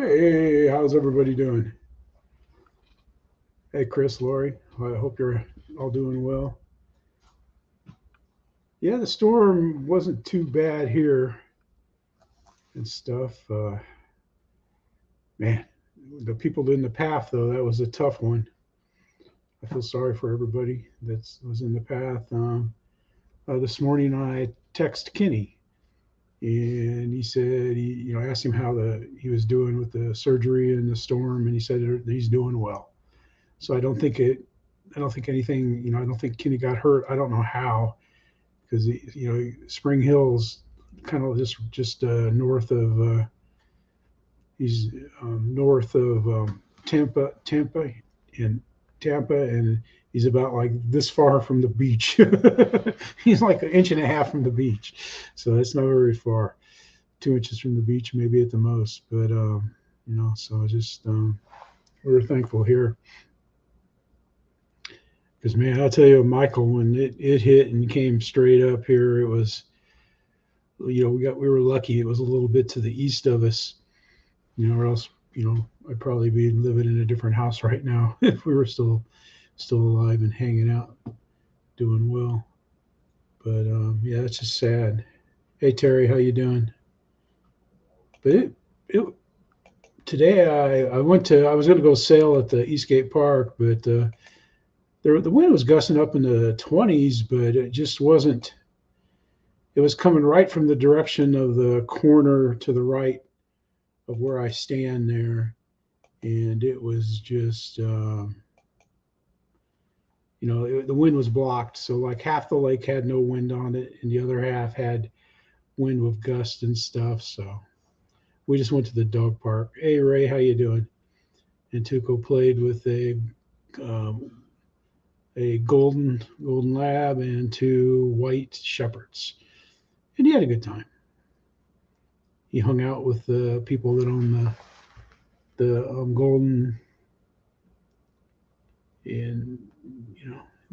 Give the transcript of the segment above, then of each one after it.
Hey, how's everybody doing? Hey, Chris, Lori, I hope you're all doing well. Yeah, the storm wasn't too bad here and stuff. Man, the people in the path, though, that was a tough one. I feel sorry for everybody that was in the path. This morning, I texted Kenny, and he said asked him how he was doing with the surgery and the storm, and he said he's doing well. So I don't think anything, I don't think Kenny got hurt. I don't know how, because Spring Hill's kind of just north of he's north of Tampa, and he's about like this far from the beach. He's like an inch and a half from the beach, so it's not very far. 2 inches from the beach, maybe at the most. But so just we're thankful here. Because man, I'll tell you, Michael, when it hit and came straight up here, it was, we were lucky. It was a little bit to the east of us, or else, I'd probably be living in a different house right now if we were still alive and hanging out, doing well. But yeah, it's just sad. Hey Terry, how you doing? But today I was going to go sail at the Eastgate Park, but the wind was gusting up in the 20s, but it just wasn't. It was coming right from the direction of the corner to the right of where I stand there, and it was just, the wind was blocked. So like half the lake had no wind on it, and the other half had wind with gusts and stuff. So we just went to the dog park. Hey Ray, how you doing? And Tuco played with a golden lab and 2 white shepherds, and he had a good time. He hung out with the people that own the golden, and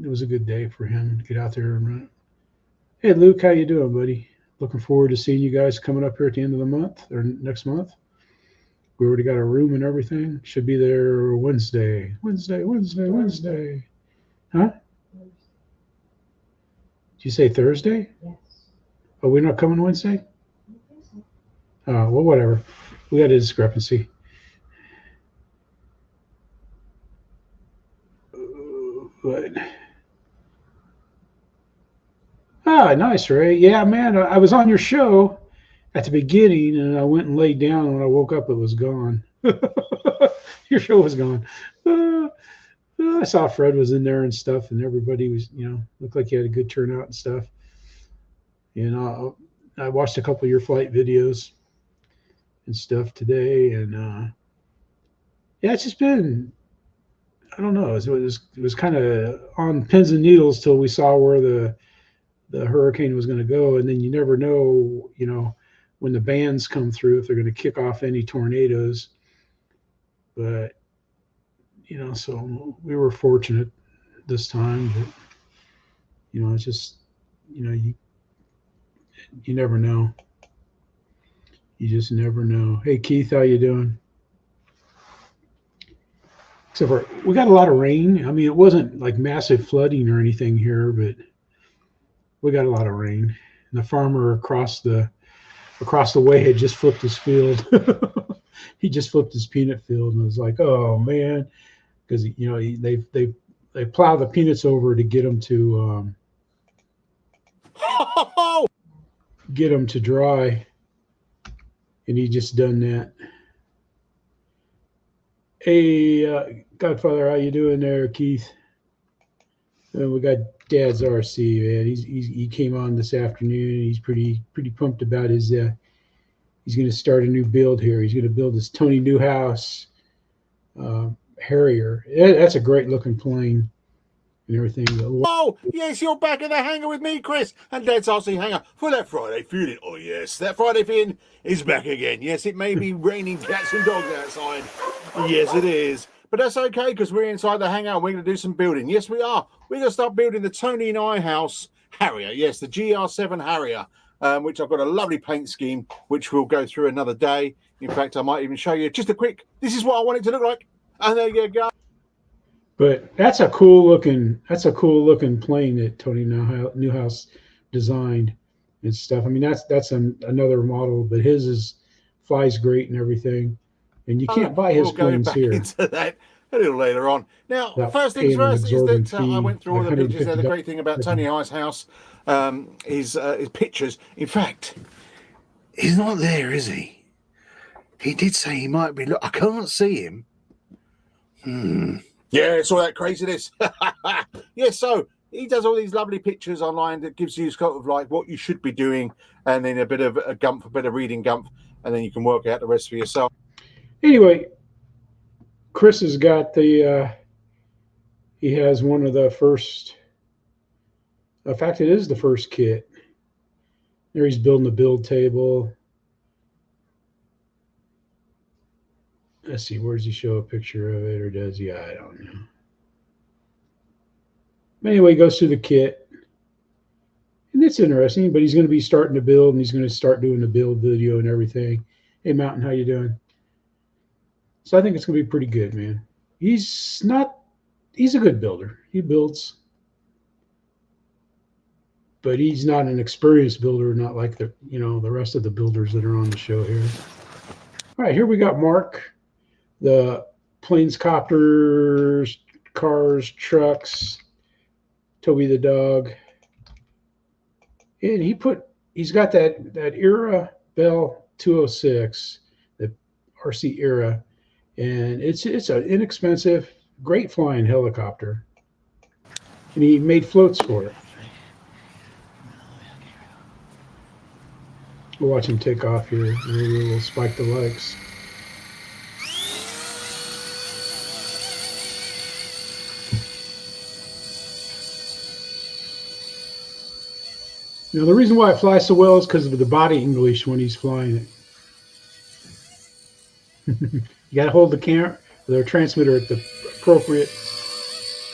it was a good day for him to get out there and run. Hey Luke, how you doing, buddy? Looking forward to seeing you guys coming up here at the end of the month or next month. We already got a room and everything. Should be there Wednesday. Huh? Did you say Thursday? Yes. Oh, we're not coming Wednesday? Well, whatever. We got a discrepancy. But nice, Ray. Yeah, man, I was on your show at the beginning, and I went and laid down, and when I woke up, it was gone. Your show was gone. I saw Fred was in there and stuff, and everybody was, looked like you had a good turnout and stuff. I watched a couple of your flight videos and stuff today, and yeah, it's just been, I don't know, it was kind of on pins and needles till we saw where the hurricane was going to go, and then you never know, when the bands come through, if they're going to kick off any tornadoes. But so we were fortunate this time, but it's just, you never know. You just never know. Hey Keith, how you doing? Except for we got a lot of rain. I mean, it wasn't like massive flooding or anything here, but we got a lot of rain. And the farmer across the way had just flipped his field. He just flipped his peanut field, and it was like, oh man, because they plow the peanuts over to get them to dry, and he just done that. Hey, Godfather, how you doing there, Keith? We got Dad's RC, man. He came on this afternoon. He's pretty pumped about his. He's going to start a new build here. He's going to build his Tony Newhouse Harrier. That's a great looking plane and everything. Oh, yes, you're back in the hangar with me, Chris, and Dad's RC hangar for that Friday feeling. Oh, yes, that Friday feeling is back again. Yes, it may be raining cats and dogs outside. Yes, it is. But that's okay, because we're inside the hangar and we're going to do some building. Yes, we are. We're going to start building the Tony and I house Harrier. Yes, the GR7 Harrier, which I've got a lovely paint scheme, which we'll go through another day. In fact, I might even show you just a quick, this is what I want it to look like. And there you go. But that's a cool looking plane that Tony Newhouse designed and stuff. I mean, that's another model, but his flies great and everything. And you can't buy his planes back here. Into that a little later on. Now, Without first things paying an first is that exorbitant I went through all fee, the pictures there. The $150. great thing about Tony Icehouse, his pictures. In fact, he's not there, is he? He did say he might be. Look, I can't see him. Yeah, it's all that craziness. Yeah, so he does all these lovely pictures online that gives you sort of like what you should be doing, and then a bit of a bit of reading gumph, and then you can work out the rest for yourself. Anyway, Chris has got the. He has one of the first. In fact, it is the first kit. There he's building the build table. Let's see, where does he show a picture of it, or does he? I don't know. Anyway, he goes through the kit, and it's interesting. But he's going to be starting to build, and he's going to start doing the build video and everything. Hey, Mountain, how you doing? So I think it's going to be pretty good, man. He's a good builder. He builds, but he's not an experienced builder, not like the rest of the builders that are on the show here. All right, here we got Mark. The planes, copters, cars, trucks, Toby the dog. And he's got that Era Bell 206, the RC Era, and it's an inexpensive, great flying helicopter. And he made floats for it. We'll watch him take off here. Maybe we'll spike the likes. Now, the reason why it flies so well is because of the body English when he's flying it. You got to hold the transmitter at the appropriate.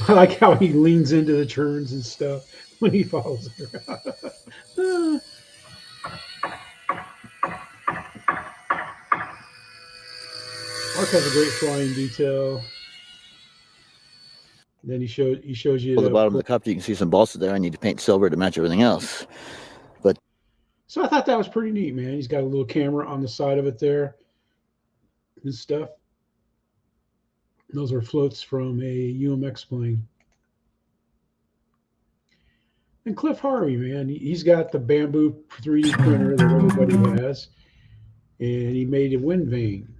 I like how he leans into the turns and stuff when he follows around. Mark has a great flying detail. Then he shows you the bottom of the copter. You can see some balsa there. I need to paint silver to match everything else. But so I thought that was pretty neat, man. He's got a little camera on the side of it there and stuff. Those are floats from a UMX plane. And Cliff Harvey, man, he's got the bamboo 3D printer that everybody has, and he made a wind vane.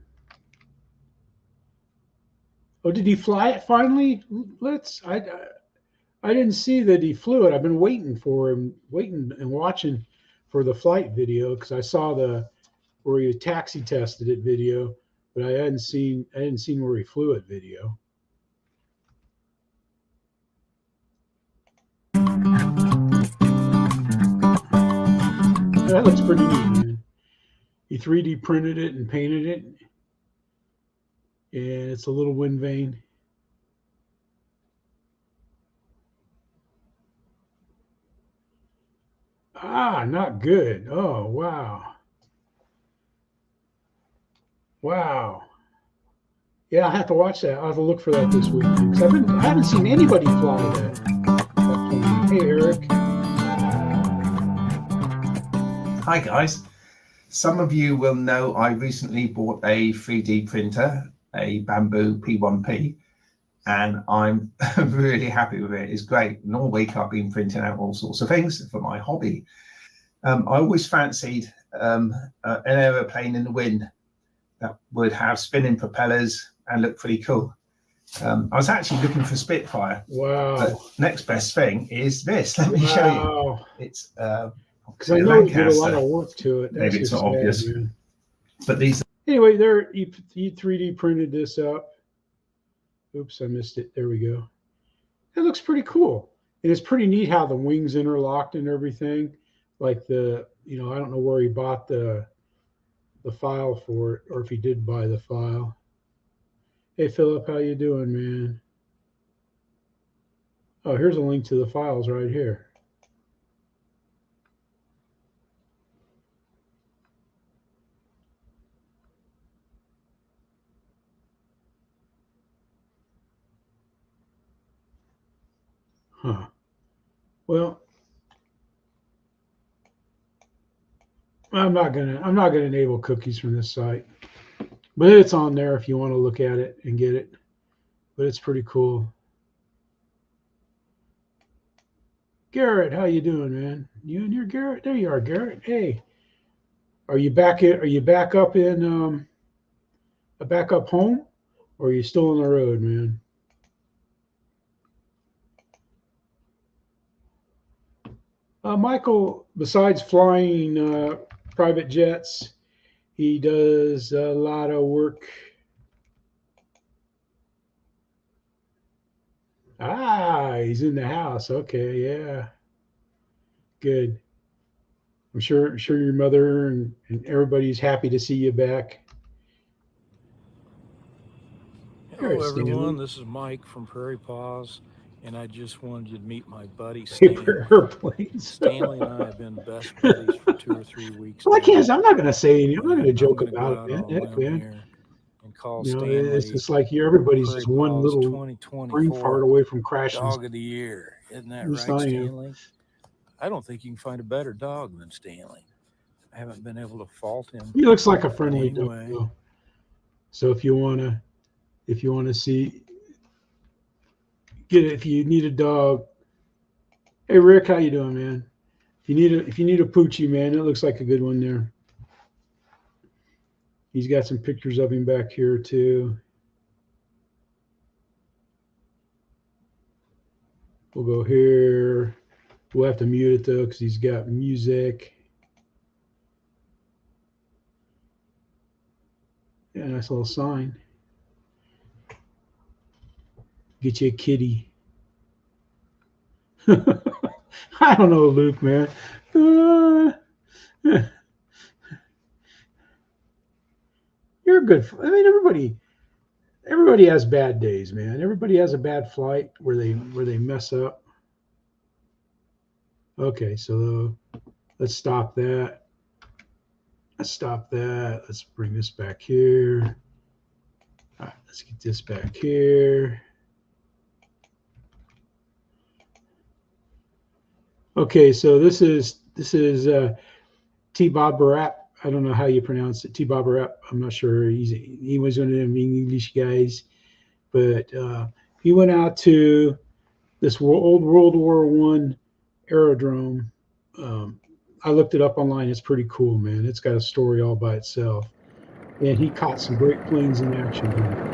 Oh, did he fly it finally? I didn't see that he flew it. I've been waiting and watching for the flight video because I saw where he taxi tested it video, but I hadn't seen where he flew it video. That looks pretty neat, man. He 3D printed it and painted it. And it's a little wind vane. Ah, not good. Oh, wow. Wow. Yeah, I have to watch that. I'll have to look for that this week. Because I haven't seen anybody fly that plane. Hey, Eric. Hi, guys. Some of you will know I recently bought a 3D printer, a Bamboo P1P, and I'm really happy with it. It's great. And all week I've been printing out all sorts of things for my hobby. I always fancied an aeroplane in the wind that would have spinning propellers and look pretty cool. I was actually looking for Spitfire. Wow. But next best thing is this. Let me show you. It's because I know you did a lot of work to it. Maybe it's not obvious. Man. But these. Anyway, he 3D printed this up. Oops, I missed it. There we go. It looks pretty cool. And it's pretty neat how the wings interlocked and everything. Like I don't know where he bought the file for it, or if he did buy the file. Hey, Philip, how you doing, man? Oh, here's a link to the files right here. Huh. Well, I'm not gonna enable cookies from this site, but it's on there if you want to look at it and get it. But it's pretty cool. Garrett, how you doing, man? You and your Garrett? There you are, Garrett. Hey, are you back in? Are you back up in back up home, or are you still on the road, man? Michael, besides flying private jets, he does a lot of work. Ah, he's in the house. Okay, yeah, good. I'm sure your mother and everybody's happy to see you back. Hello, everyone. This is Mike from Prairie Paws, and I just wanted you to meet my buddy Stanley. Paper airplanes. Stanley and I have been best buddies for 2 or 3 weeks. Well, I can't. I'm not going to say anything. I'm not going to joke about it, man. And call Stanley. It's just like everybody's just one little brain fart away from crashing. Dog of the year, isn't that right, Stanley? I don't think you can find a better dog than Stanley. I haven't been able to fault him. He looks like a friendly dog, though. So if you wanna see, get it. If you need a dog, hey Rick, how you doing, man? If you need a poochie, man, it looks like a good one there. He's got some pictures of him back here too. We'll go here. We'll have to mute it though because he's got music. Yeah, nice little sign. Get you a kitty. I don't know, Luke, man. You're good. I mean, everybody has bad days, man. Everybody has a bad flight where they mess up. Okay, so let's stop that. Let's stop that. Let's bring this back here. All right, let's get this back here. Okay, so this is T-Bob Barap. I don't know how you pronounce it. T-Bob Barap. I'm not sure. He was one of them English guys, but he went out to this old World War I aerodrome. I looked it up online. It's pretty cool, man. It's got a story all by itself. And he caught some great planes in action here.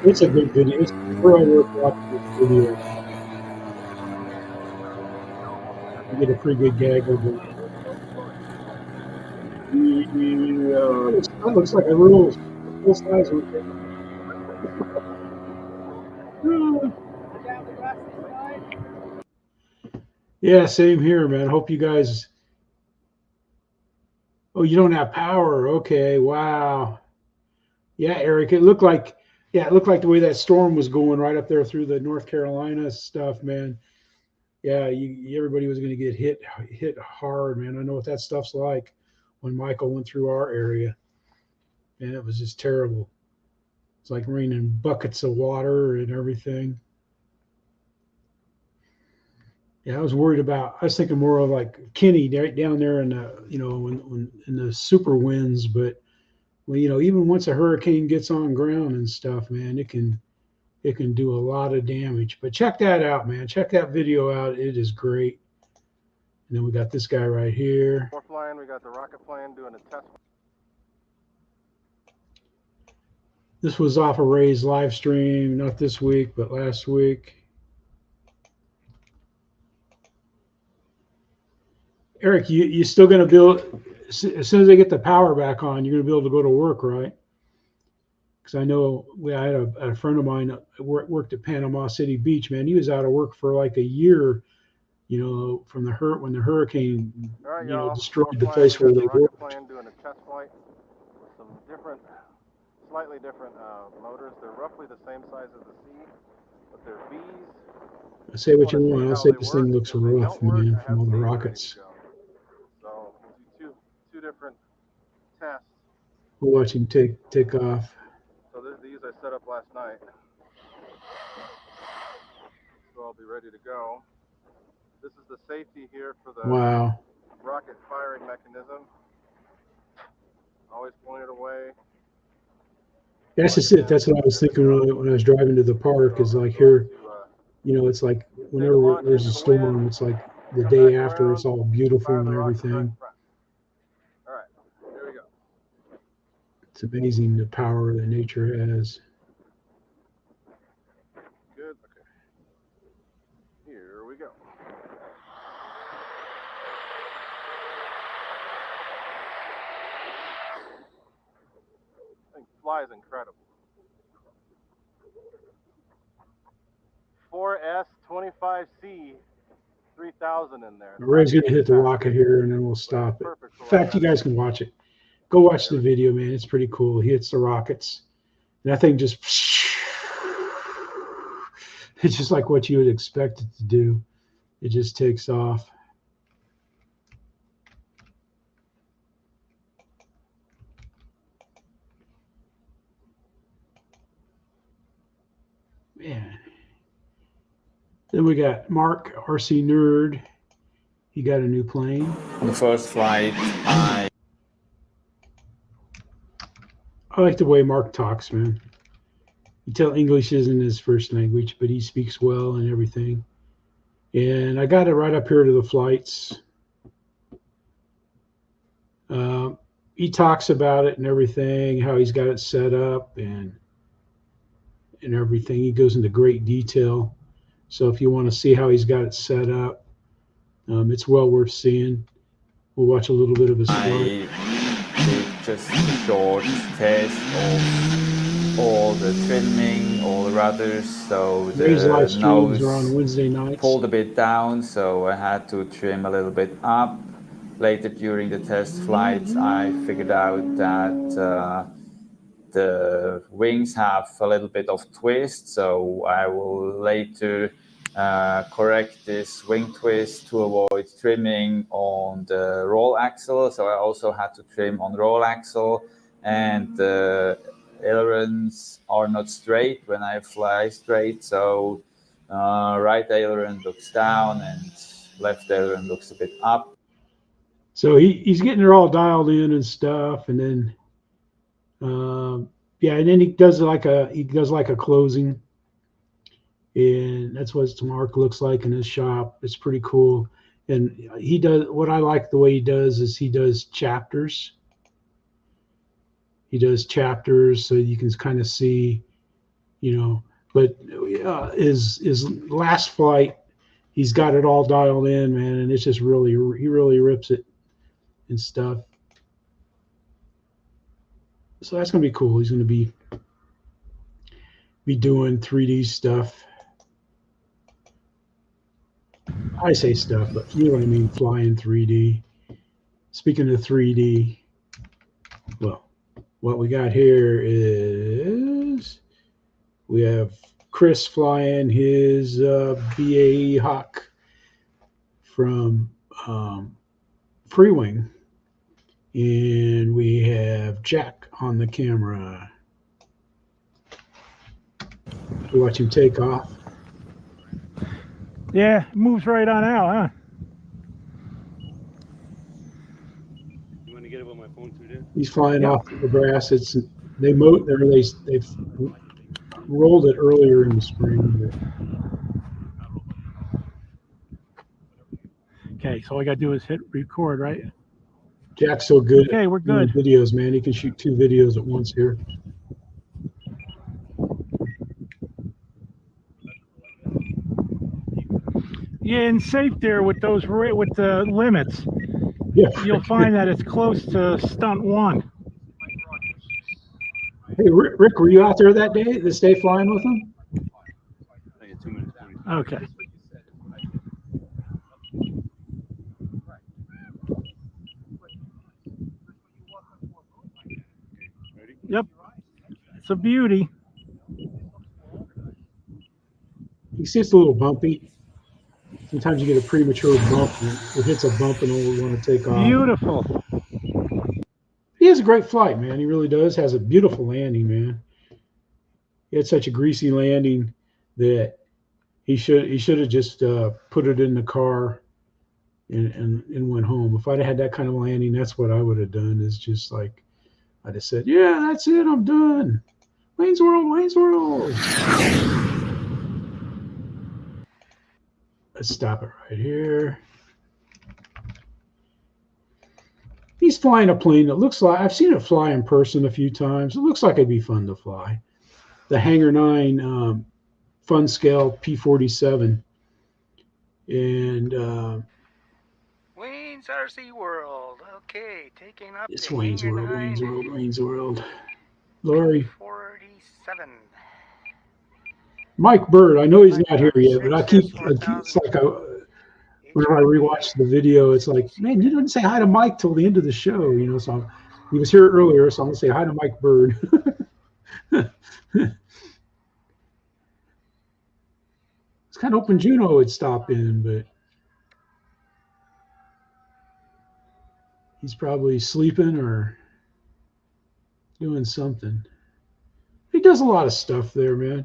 It's a good video. It's really worth watching this video. You get a pretty good gag over it. That looks like a real full-size one. Yeah, same here, man. Hope you guys. Oh, you don't have power. Okay, wow. Yeah, Eric, it looked like the way that storm was going right up there through the North Carolina stuff, man. Yeah, everybody was going to get hit hard, man. I know what that stuff's like when Michael went through our area, and it was just terrible. It's like raining buckets of water and everything. Yeah, I was thinking more of like Kenny right down there in the, when in the super winds, but well, even once a hurricane gets on ground and stuff, man, it can do a lot of damage. But check that out, man. Check that video out. It is great. And then we got this guy right here. We're flying. We got the rocket plane doing a test. This was off of Ray's live stream, not this week, but last week. Eric, you still going to build, as soon as they get the power back on, you're going to be able to go to work, right? Because I know I had a friend of mine that worked at Panama City Beach, man. He was out of work for like a year, from when the hurricane, destroyed the place where they worked. Plane doing a test flight. different, slightly different motors. They're roughly the same size as the C, but they're V's. Say what you want. I'll say this thing looks rough, man, from all the So rockets. we'll do two different tests. We'll watch him take off. So these I set up last night. So I'll be ready to go. This is the safety here for the rocket firing mechanism. Always point it away. That's just it. That's what I was thinking when I was driving to the park. Is like here, you know, it's like whenever there's a storm, it's like the day after, it's all beautiful and everything. All right, here we go. It's amazing the power that nature has. Good. Okay. Here we go. Thing flies incredible. 4S25C 3000 in there. Ray's going to hit the rocket here and then we'll stop it. In fact, you guys can watch it. Go watch the video, man. It's pretty cool. He hits the rockets. And that thing just, it's just like what you would expect it to do. It just takes off. Man. Then we got Mark, RC Nerd. He got a new plane. On the first flight, I like the way Mark talks, man. You tell English isn't his first language, but he speaks well and everything. And I got it right up here to the flights. He talks about it and everything, how he's got it set up and everything. He goes into great detail. So if you want to see how he's got it set up, it's well worth seeing. We'll watch a little bit of his flight. did just a short test of all the trimming, all the rudders, so the live streams nose are on Wednesday nights. pulled a bit down, so I had to trim a little bit up. Later during the test flights, I figured out that the wings have a little bit of twist, so I will later correct this wing twist to avoid trimming on the roll axle. So I also had to trim on roll axle, and the ailerons are not straight when I fly straight, so right aileron looks down and left aileron looks a bit up. So he's getting it all dialed in and stuff, and then yeah, and then he does like a closing, and that's what Mark looks like in his shop. It's pretty cool. And he does, what I like the way he does is he does chapters. He does chapters so you can kind of see, you know, but his last flight, he's got it all dialed in, man, and it's just really, he really rips it and stuff. So that's going to be cool. He's going to be doing 3D stuff. I say stuff, but you know what I mean, flying 3D. Speaking of 3D, well, what we got here is we have Chris flying his BAE Hawk from Freewing. And we have Jack on the camera. We watch him take off. Yeah, it moves right on out, huh? You want to get it with my phone too, dude? He's flying off the grass. They've rolled it earlier in the spring. Okay, so all I got to do is hit record, right? Jack's so good. Okay, we're good. Videos, man. He can shoot 2 videos at once here. Yeah, and safe there with those with the limits. Yeah, you'll find that it's close to stunt 1. Hey, Rick, were you out there that day? This day flying with him? Okay. It's a beauty. You see it's a little bumpy. Sometimes you get a premature bump. It hits a bump and it'll want to take off. Beautiful. He has a great flight, man. He really does. Has a beautiful landing, man. He had such a greasy landing that he should have just put it in the car and went home. If I'd had that kind of landing, that's what I would have done. Is just like I'd have said, yeah, that's it. I'm done. Wayne's World, Wayne's World. Let's stop it right here. He's flying a plane that looks like, I've seen it fly in person a few times. It looks like it'd be fun to fly. The Hangar 9 Fun Scale P-47. And Wayne's RC World. Okay, taking up it's the Wayne's Hangar World, 9 Wayne's World, Wayne's World. Lori. 47. Mike Bird, I know he's not here yet, but it's like whenever I rewatch the video, it's like, man, you didn't say hi to Mike till the end of the show, you know. So he was here earlier, so I'm gonna say hi to Mike Bird. It's kind of hoping Juno would stop in, but he's probably sleeping or doing something. He does a lot of stuff there, man.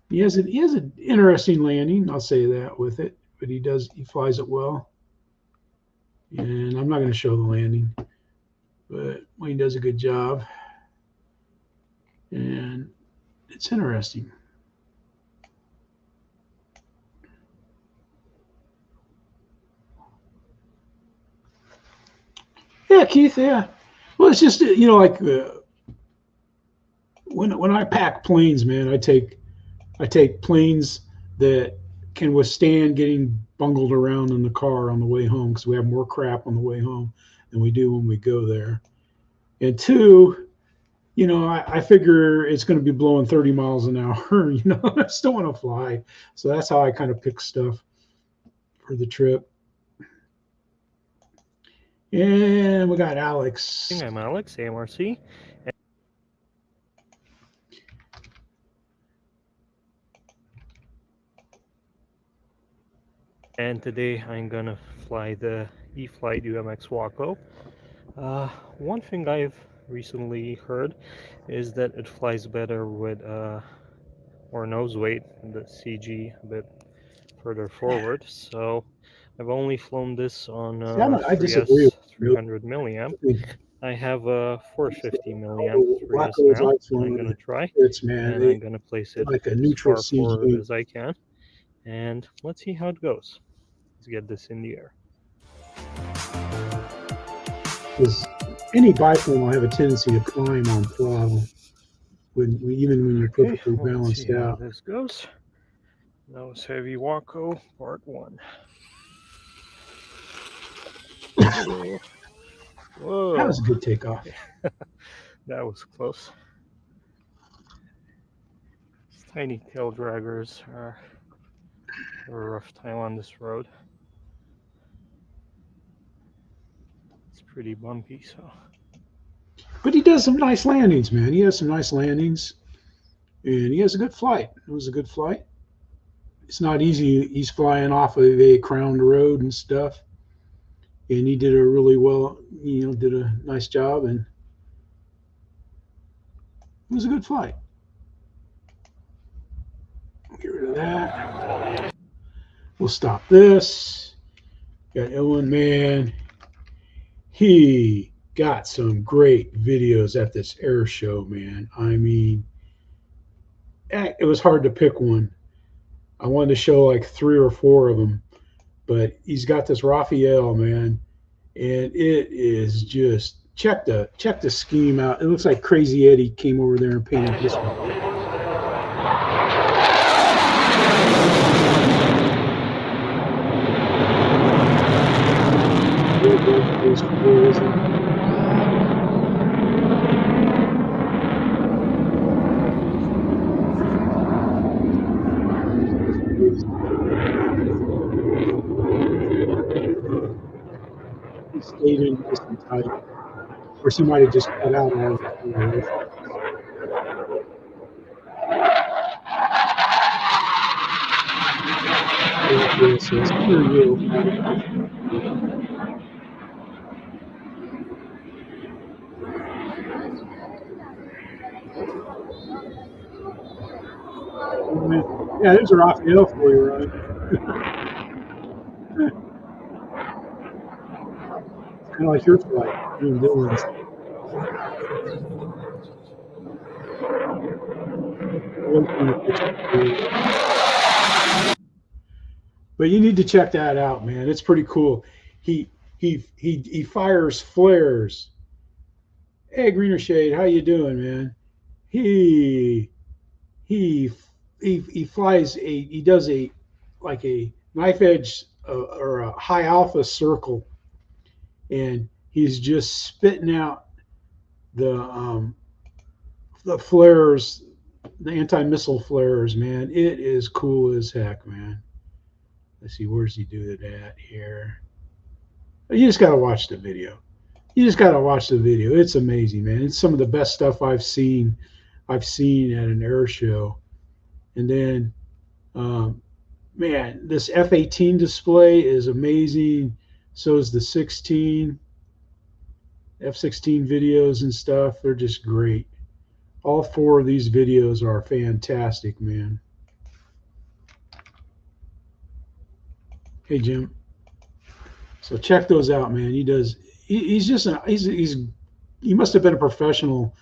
He has an interesting landing, I'll say that with it, but he flies it well. And I'm not going to show the landing, but Wayne does a good job. And it's interesting. Yeah, Keith, yeah. Well, it's just, you know, like when I pack planes, man, I take planes that can withstand getting bungled around in the car on the way home, because we have more crap on the way home than we do when we go there. And two, you know, I figure it's going to be blowing 30 miles an hour. You know, I still want to fly. So that's how I kind of pick stuff for the trip. And we got Alex. I'm Alex, AMRC. And today I'm gonna fly the E-Flight UMX WACO. One thing I've recently heard is that it flies better with more nose weight, the CG a bit further forward. So I've only flown this on I disagree. 300 milliamp. I have a 450 milliamp 3S now. I'm gonna try, and I'm gonna place it like a neutral as far forward as I can, and let's see how it goes. Let's get this in the air. Because any biplane will have a tendency to climb on throttle, even when you're perfectly balanced out. How this goes. That was Heavy WACO Part 1. Whoa. That was a good takeoff. That was close. These tiny tail draggers are a rough time on this road. It's pretty bumpy, so. But he does some nice landings, man. He has some nice landings, and he has a good flight. It was a good flight. It's not easy. He's flying off of a crowned road and stuff, and he did a really well, you know, did a nice job, and it was a good flight. Get rid of that. We'll stop this. Got Elwyn, man. He got some great videos at this air show, man. I mean, it was hard to pick one. I wanted to show like 3 or 4 of them, but he's got this Rafale, man, and it is just check the scheme out. It looks like Crazy Eddie came over there and painted this one. He stayed in this entire. Of course, he might have just cut out all of it. Yeah, so it's pretty real. Yeah, there's a Rafale for you, Ryan. It's kind of like your flight, you and Dylan's. But you need to check that out, man. It's pretty cool. He fires flares. Hey, Greener Shade, how you doing, man? He flies he does a like a knife edge or a high alpha circle, and he's just spitting out the flares, the anti-missile flares, man. It is cool as heck, man. Let's see, where's he do it at here? You just gotta watch the video. It's amazing, man. It's some of the best stuff I've seen at an air show. And then, man, this F-18 display is amazing. So is the F-16 videos and stuff. They're just great. All 4 of these videos are fantastic, man. Hey, Jim. So check those out, man. He must have been a professional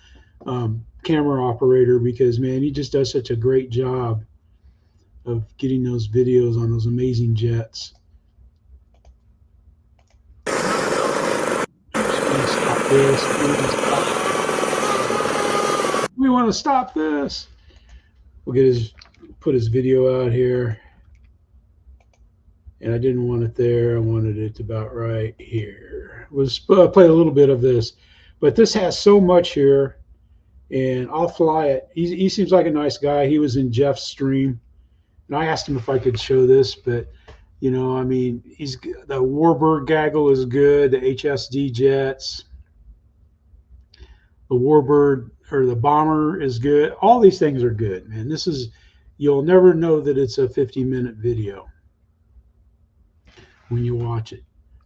camera operator, because, man, he just does such a great job of getting those videos on those amazing jets. We want to stop this. We'll put his video out here. And I didn't want it there. I wanted it about right here. We'll play a little bit of this, but this has so much here, and I'll fly it. He seems like a nice guy. He was in Jeff's stream, and I asked him if I could show this, but you know, I mean, the Warbird gaggle is good. The HSD jets, the Warbird or the bomber is good. All these things are good, man. You'll never know that it's a 50-minute video when you watch it.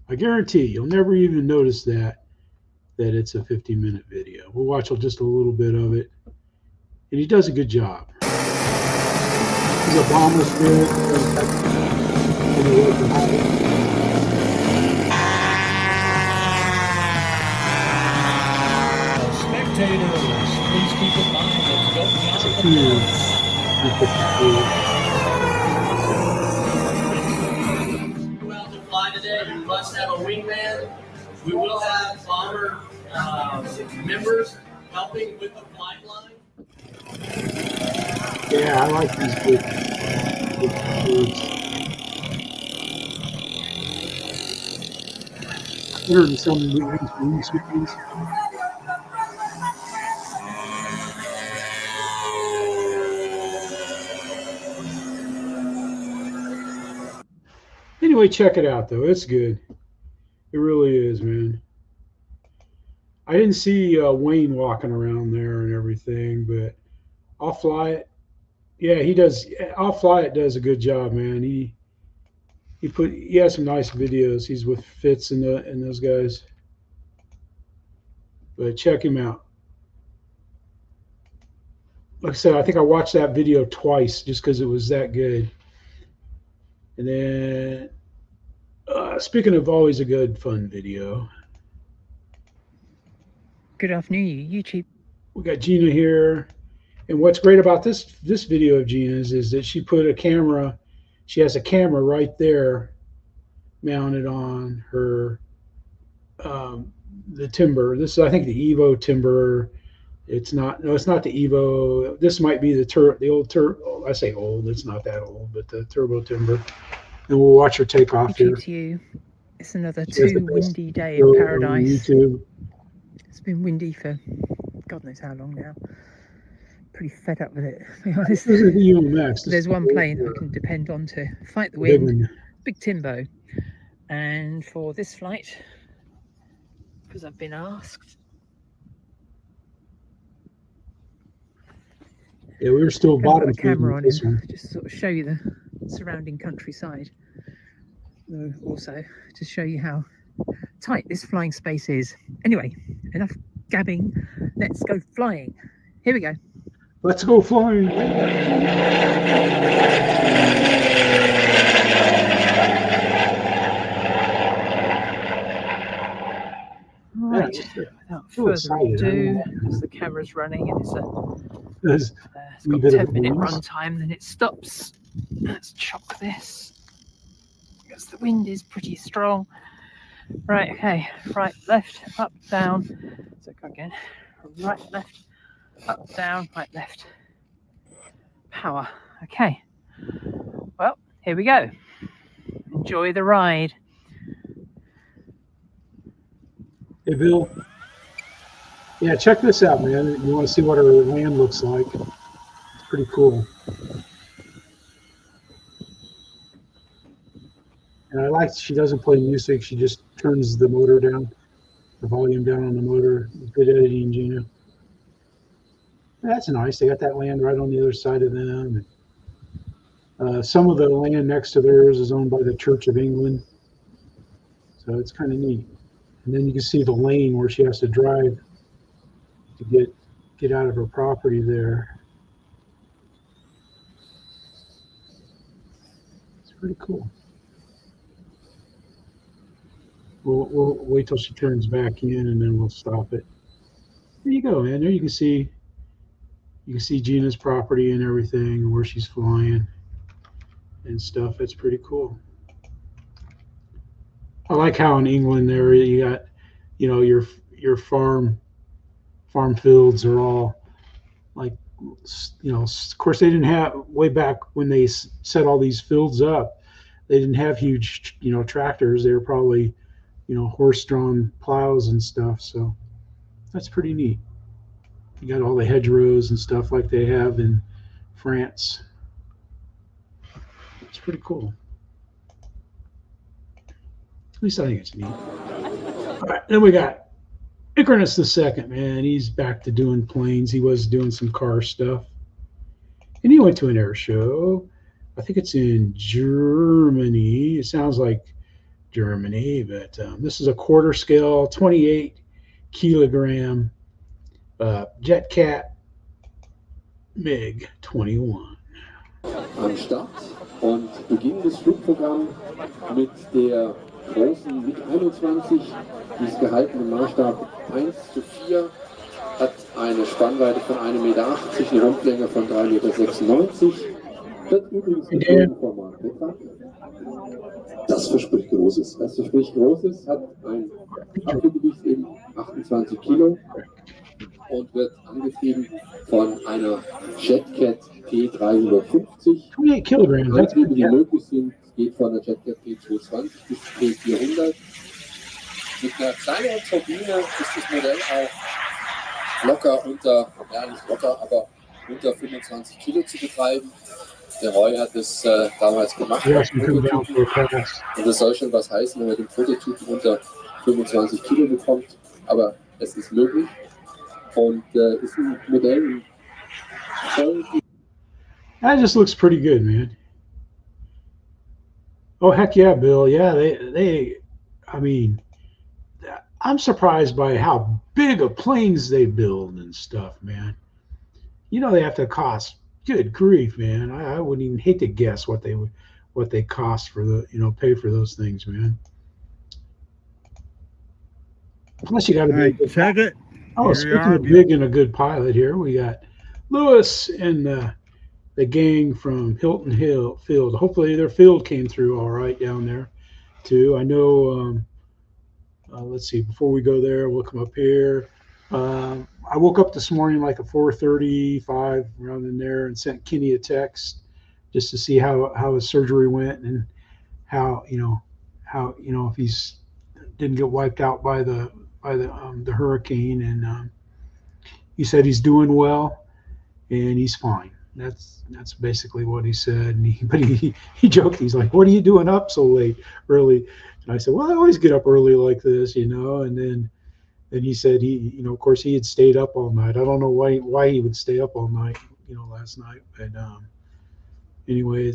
I guarantee you'll never even notice that it's a 50-minute video. We'll watch just a little bit of it, and he does a good job. The bomber's good. Spectators, please keep in mind that you don't fly today, you must have a wingman. We will have bomber members helping with the flight line. Yeah, I like these good foods. 100 and some wings. Anyway, check it out, though. It's good. It really is, man. I didn't see Wayne walking around there and everything, but I'll fly it. Yeah, he does. I'll fly it does a good job, man. He has some nice videos. He's with Fitz and those guys. But check him out. Like I said, I think I watched that video twice just because it was that good. And then, speaking of always a good, fun video. Good afternoon, YouTube. We got Gina here. And what's great about this video of Gina's is that she put a camera, she has a camera right there mounted on her, the Timber. This is, I think, the Evo Timber. It's not the Evo. This might be the old Turbo. I say old, it's not that old, but the Turbo Timber. And we'll watch her take off here. It's another windy day in paradise. YouTube. It's been windy for God knows how long now. Pretty fed up with it, to be honest. This is the UMX. There's one plane I can depend on to fight the wind, big Timbo. And for this flight, because I've been asked. Yeah, we were still bottom camera on it, just sort of show you the surrounding countryside. also to show you how tight this flying space is. Anyway, enough gabbing. Let's go flying. Here we go. Let's go flying. Right, without further ado, because the camera's running and it's got 10-minute run time, then it stops. Let's chock this because the wind is pretty strong. Right, okay, right, left, up, down. So go again. Right, left, up, down, right, left. Power. Okay. Well, here we go. Enjoy the ride. Hey, Bill. Yeah, check this out, man. You want to see what our land looks like? It's pretty cool. And I like she doesn't play music. She just turns the motor down, the volume down on the motor. Good editing, Gina. That's nice. They got that land right on the other side of them. Some of the land next to theirs is owned by the Church of England. So it's kind of neat. And then you can see the lane where she has to drive to get out of her property there. It's pretty cool. We'll wait till she turns back in and then we'll stop it. There you go, man. There you can see Gina's property and everything and where she's flying and stuff. It's pretty cool. I like how in England there you got, you know, your farm fields are all like, you know, of course they didn't have, way back when they set all these fields up, they didn't have huge, you know, tractors. They were probably, you know, horse-drawn plows and stuff. So that's pretty neat. You got all the hedgerows and stuff like they have in France. It's pretty cool. At least I think it's neat. All right, then we got Icarus the second, man. He's back to doing planes. He was doing some car stuff. And he went to an air show. I think it's in Germany. It sounds like Germany, but this is a quarter scale, 28 kilogram JetCat MiG-21. Am Start und beginnen das Flugprogramm mit der großen MiG-21. Die ist gehalten im Maßstab 1:4, hat eine Spannweite von 1,80 Meter, eine Rundlänge von 3,96 Meter. Wird übrigens im Bodenformat betrachtet. Das verspricht Großes. Das verspricht Großes, hat ein Abfluggewicht eben 28 Kilo und wird angetrieben von einer JetCat P350. 28 Kilogramm. Antriebe, die möglich sind, geht von der JetCat P220 bis P400. Mit einer kleineren Turbine ist das Modell auch locker unter, ja nicht locker, aber unter 25 Kilo zu betreiben. Der Roy hat es damals gemacht. Und das soll schon was heißen, wenn man den Prototypen unter 25 Kilo bekommt. Aber es ist möglich. Und ist ein Modell. That just looks pretty good, man. Oh, heck yeah, Bill. Yeah, I mean, I'm surprised by how big of planes they build and stuff, man. You know, they have to cost, good grief, man. I wouldn't even hate to guess what they cost for the, you know, pay for those things, man. Plus you got to be. Right, check it. Oh, speaking of big and a good pilot here, we got Lewis and the gang from Hilton Hill Field. Hopefully their field came through all right down there too. I know, let's see, before we go there, we'll come up here. I woke up this morning like at 4:35 around in there and sent Kenny a text just to see how his surgery went and how if he's didn't get wiped out by the hurricane, and he said he's doing well and he's fine. That's basically what he said. And but he joked. He's like, "What are you doing up so late, early?" And I said, "Well, I always get up early like this, you know." And then he said of course he had stayed up all night. I don't know why he would stay up all night, last night. But anyway,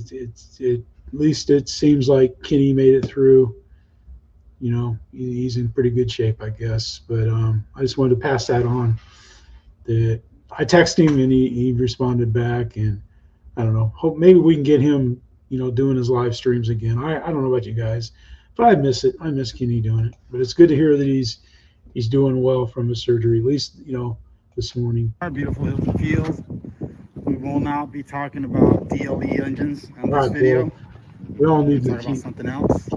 least it seems like Kenny made it through. You know, he's in pretty good shape, I guess. But I just wanted to pass that on. That I texted him and he responded back, and I don't know. Hope maybe we can get him, you know, doing his live streams again. I don't know about you guys, but I miss it. I miss Kenny doing it. But it's good to hear that he's doing well from his surgery, at least, you know, this morning. Our beautiful hills and fields. We will now be talking about DLE engines on this video. Boy. We all need to talk about something else.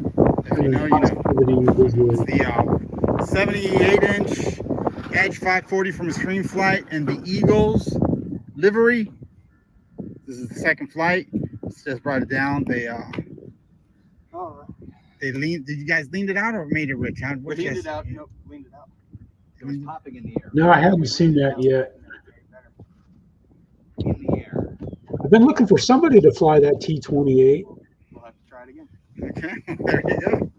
If you know, you know. It's the 78-inch Edge 540 from Extreme Flight and the Eagles livery. This is the second flight. Just brought it down. They leaned. Did you guys lean it out or made it rich? We leaned it out. Nope, leaned it out. It was popping in the air. No, I haven't seen that yet. In the air. I've been looking for somebody to fly that T-28. We'll have to try it again. Okay, there you go.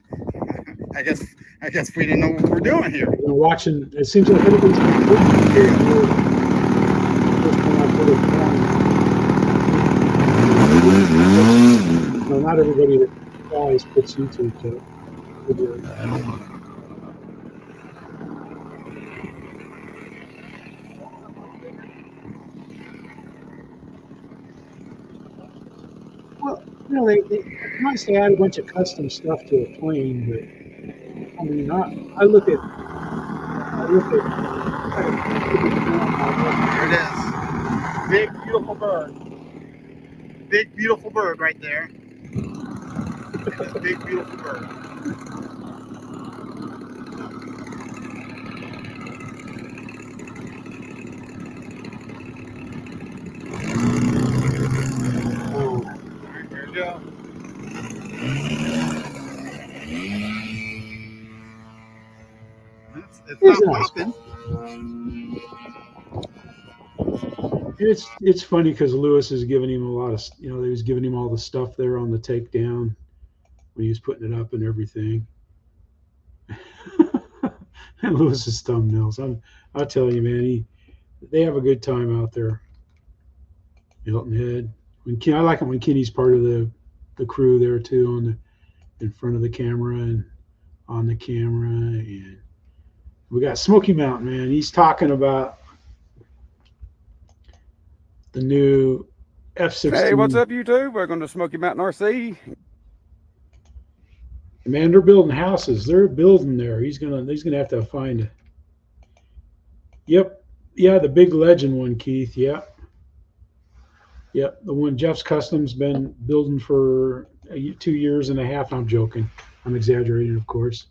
I guess we didn't know what we're doing here. We're watching. It seems like everybody's been no, not everybody that flies puts YouTube to it. Well, you know, they might say add a bunch of custom stuff to a plane, but I mean, I look at. There it is. Big beautiful bird. Big beautiful bird right there. That's a big beautiful bird. There you go. It's not popping. It's funny because Lewis is giving him a lot of, you know, he was giving him all the stuff there on the takedown when he was putting it up and everything. And Lewis's thumbnails, I'll tell you, man, they have a good time out there. Hilton Head. I like it when Kenny's part of the crew there too, in front of the camera and on the camera. And we got Smoky Mountain, man. He's talking about the new F-16. Hey, what's up, YouTube? Welcome to Smoky Mountain RC. Man, they're building houses. They're building there. He's gonna have to find it. Yep. Yeah, the big legend one, Keith. Yep. Yep. The one Jeff's Custom's been building for 2 years and a half. I'm joking. I'm exaggerating, of course.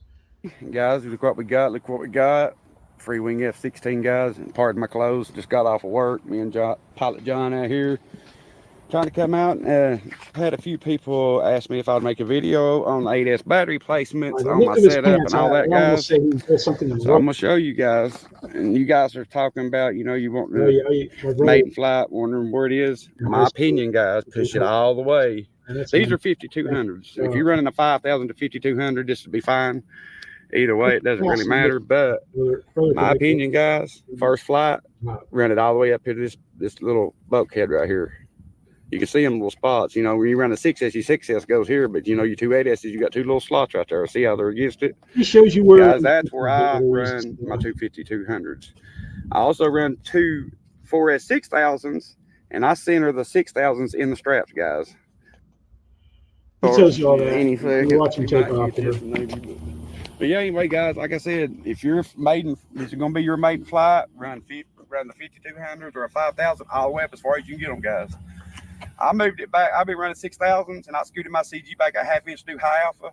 Guys, look what we got. Look what we got. Freewing F-16 guys. And pardon my clothes. Just got off of work. Me and Pilot John out here trying to come out. Had a few people ask me if I'd make a video on the 8S battery placements on my setup and all that, guys. So I'm going to show you guys. And you guys are talking about, you know, you want the maiden flight, wondering where it is. My opinion, guys, push it all the way. These are 5200s. If you're running a 5000 to 5200, this would be fine. Either way, it doesn't really matter. But my opinion, guys, first flight, run it all the way up here to this little bulkhead right here. You can see them little spots. You know, when you run a 6S, your 6S goes here, but you know, your two 8Ss, you got two little slots right there. See how they're against it? He shows you where. Guys, that's where I run my two 5200s. I also run two 4S 6000s, and I center the 6000s in the straps, guys. He tells you all that. Anything. You're watching take off there. But yeah, anyway, guys, like I said, if you're maiden, this is going to be your maiden flight, run the 5200s or a 5000 all the way up as far as you can get them, guys. I moved it back. I've been running 6000s, and I scooted my CG back a half-inch to do high alpha,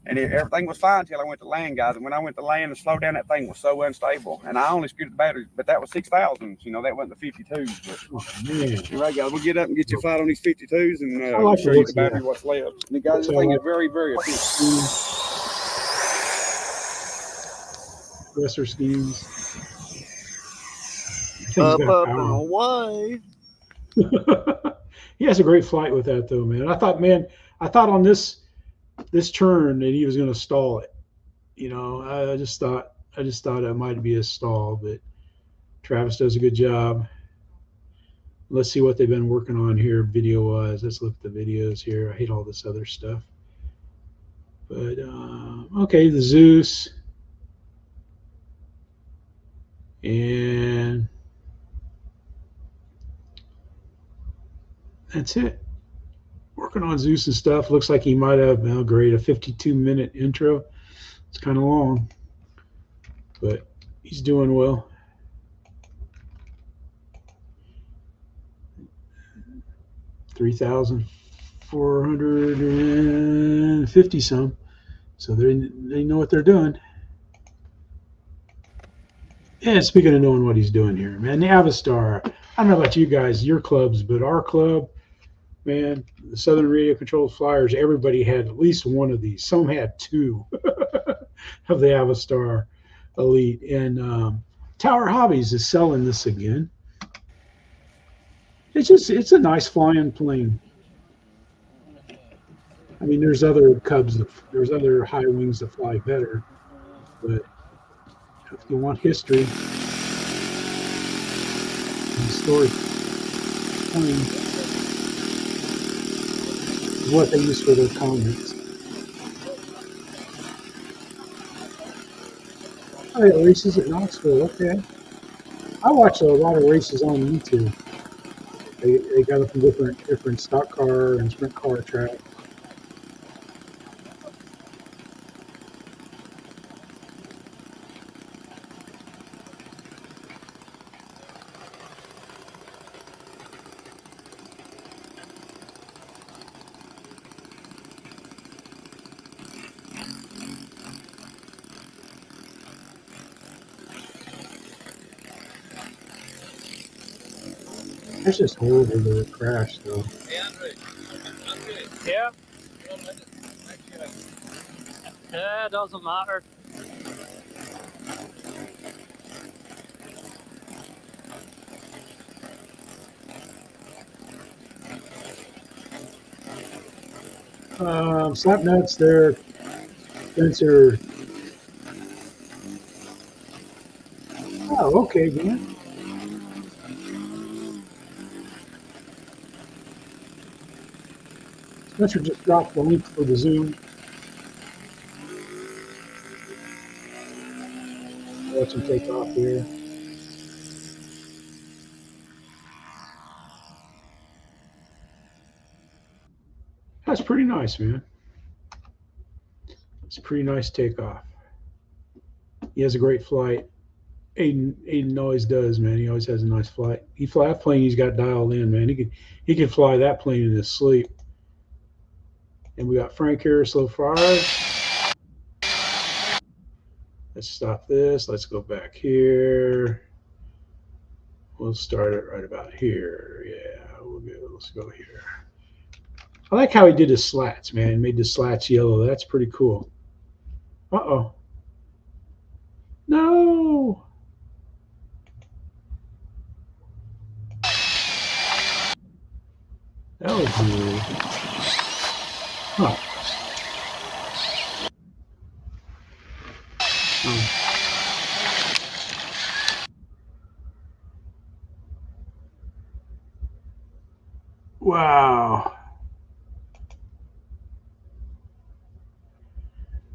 and everything was fine until I went to land, guys. And when I went to land and slow down, that thing was so unstable, and I only scooted the batteries, but that was 6000s. You know, that wasn't the 52s. But anyway, guys, we'll get up and get your flight on these 52s, and I'll show you the battery what's left. And guys, this thing is very, very efficient. Compressor schemes. Up and away. He has a great flight with that though, man. I thought on this turn that he was going to stall it. You know, I just thought it might be a stall, but Travis does a good job. Let's see what they've been working on here video-wise. Let's look at the videos here. I hate all this other stuff. But, okay, the Zeus. And that's it. Working on Zeus and stuff. Looks like he might have, well, great, a 52-minute intro. It's kind of long, but he's doing well. 3,450 some. So they know what they're doing. Yeah, speaking of knowing what he's doing here, man, the Avistar. I don't know about you guys, your clubs, but our club, man, the Southern Radio Controlled Flyers, everybody had at least one of these. Some had two of the Avistar Elite. And Tower Hobbies is selling this again. It's a nice flying plane. I mean, there's other Cubs, there's other high wings that fly better, but if you want history, historic plane is what they use for their comments. Oh, yeah, races at Knoxville. Okay, I watch a lot of races on YouTube. They got it from different stock car and sprint car tracks. That's just horrible that it crashed, though. Yeah. Yeah, it doesn't matter. Slap nuts there, Spencer. Oh, okay, man. Spencer just dropped the link for the Zoom. Watch him take off here. That's pretty nice, man. It's a pretty nice takeoff. He has a great flight. Aiden always does, man. He always has a nice flight. That plane he's got dialed in, man. He could fly that plane in his sleep. And we got Frank here so far. Let's stop this. Let's go back here. We'll start it right about here. Yeah, let's go here. I like how he did his slats, man. He made the slats yellow. That's pretty cool. Uh-oh. No. That was weird. Huh. Wow.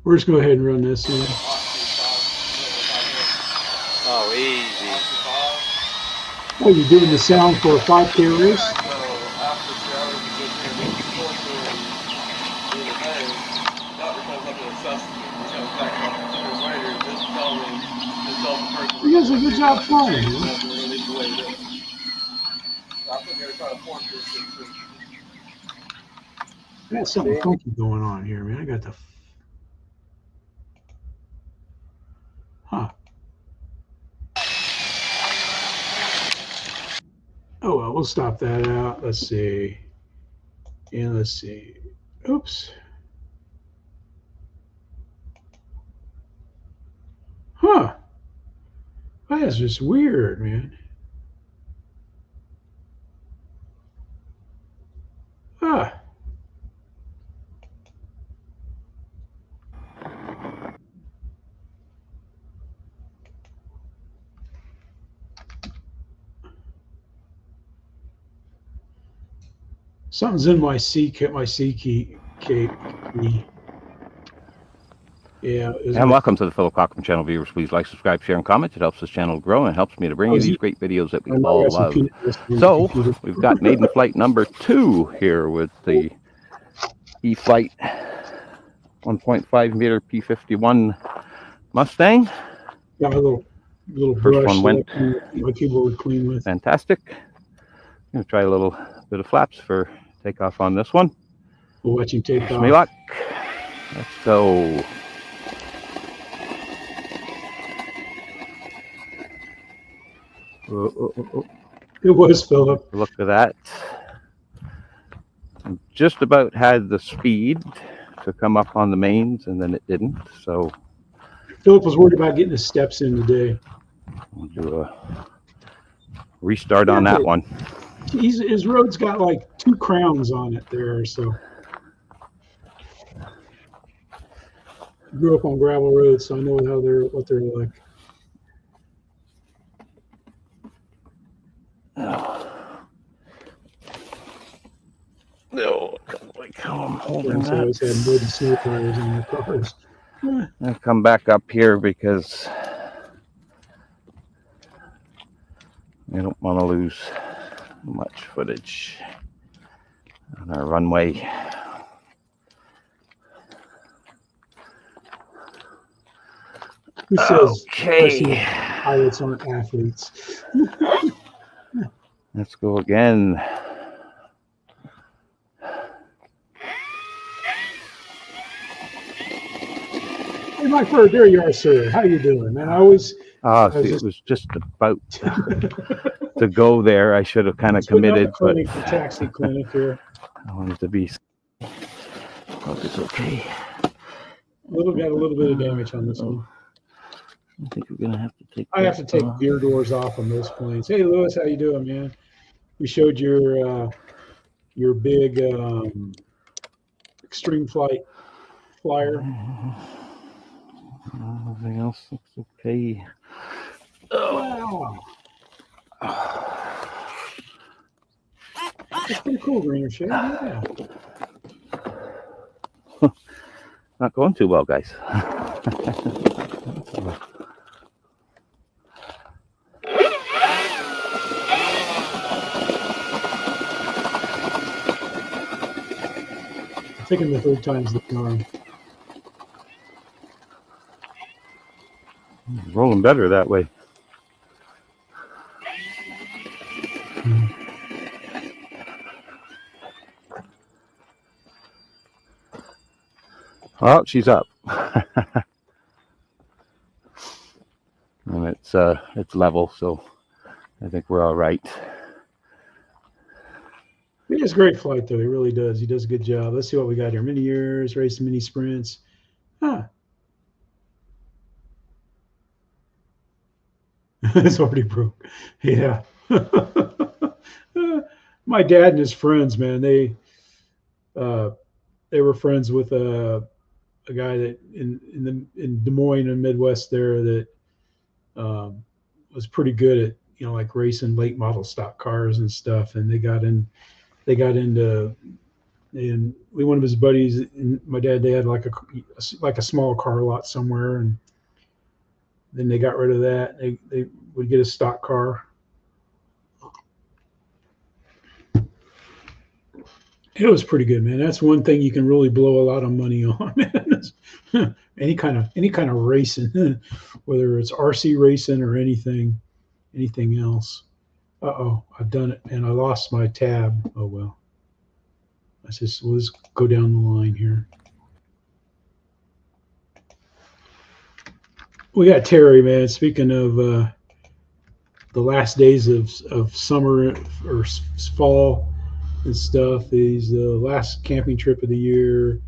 We're just going to go ahead and run this in. Oh, easy. Oh, you're doing the sound for a 5K race? You guys did a good job flying, man. I got something funky going on here, man. I got the... Huh. Oh, well, we'll stop that out. Let's see. And let's see. Oops. Huh. That is just weird, man. Ah. Something's in my C key. Yeah. And welcome to the Philip Cochran channel, viewers. Please like, subscribe, share, and comment. It helps this channel grow and helps me to bring you these great videos that we all love. So we've got maiden flight number 2 here with the E-Flight 1.5 meter P51 Mustang. Yeah, a little First one went my keyboard clean with. Fantastic. I'm going to try a little bit of flaps for takeoff on this one. We'll watch him take off. Wish me luck. Let's go. It was Philip. Look at that. I just about had the speed to come up on the mains, and then it didn't. So Philip was worried about getting his steps in today. We'll do a restart on that one. His road's got like 2 crowns on it there, so. Grew up on gravel roads, so I know what they're like. No, like how I'm holding that. Always had mud and snow tires on their cars. I'll come back up here because I don't want to lose much footage on our runway. Who says okay. Pilots aren't athletes? Let's go again. Hey, Mike Bird, there you are, sir. How you doing, man? I always. It was just about to go there. I should have kind of committed, but the taxi clinic here. I wanted to be. Hope it's okay. Got a little bit of damage on this one. I think we're gonna have to take. I have to take gear doors off on those planes. Hey, Lewis, how you doing, man? We showed your big extreme flight flyer. Everything else looks okay. Wow. That's pretty cool, Greener Shade. Yeah. Not going too well, guys. Taking the 3rd time's the charm. Rolling better that way. Well, she's up. And it's level, so I think we're all right. He has great flight, though. He really does. He does a good job. Let's see what we got here. Mini years, race, mini sprints. It's already broke. Yeah. My dad and his friends, man, they were friends with a guy that in Des Moines and Midwest there that was pretty good at, like racing late model stock cars and stuff. And they got into, and one of his buddies and my dad, they had like a small car lot somewhere, and then they got rid of that. They would get a stock car. It was pretty good, man. That's one thing you can really blow a lot of money on, man. any kind of racing, whether it's RC racing or anything else. I've done it, and I lost my tab. Oh well. Let's go down the line here. We got Terry, man. Speaking of the last days of summer or fall and stuff, he's the last camping trip of the year,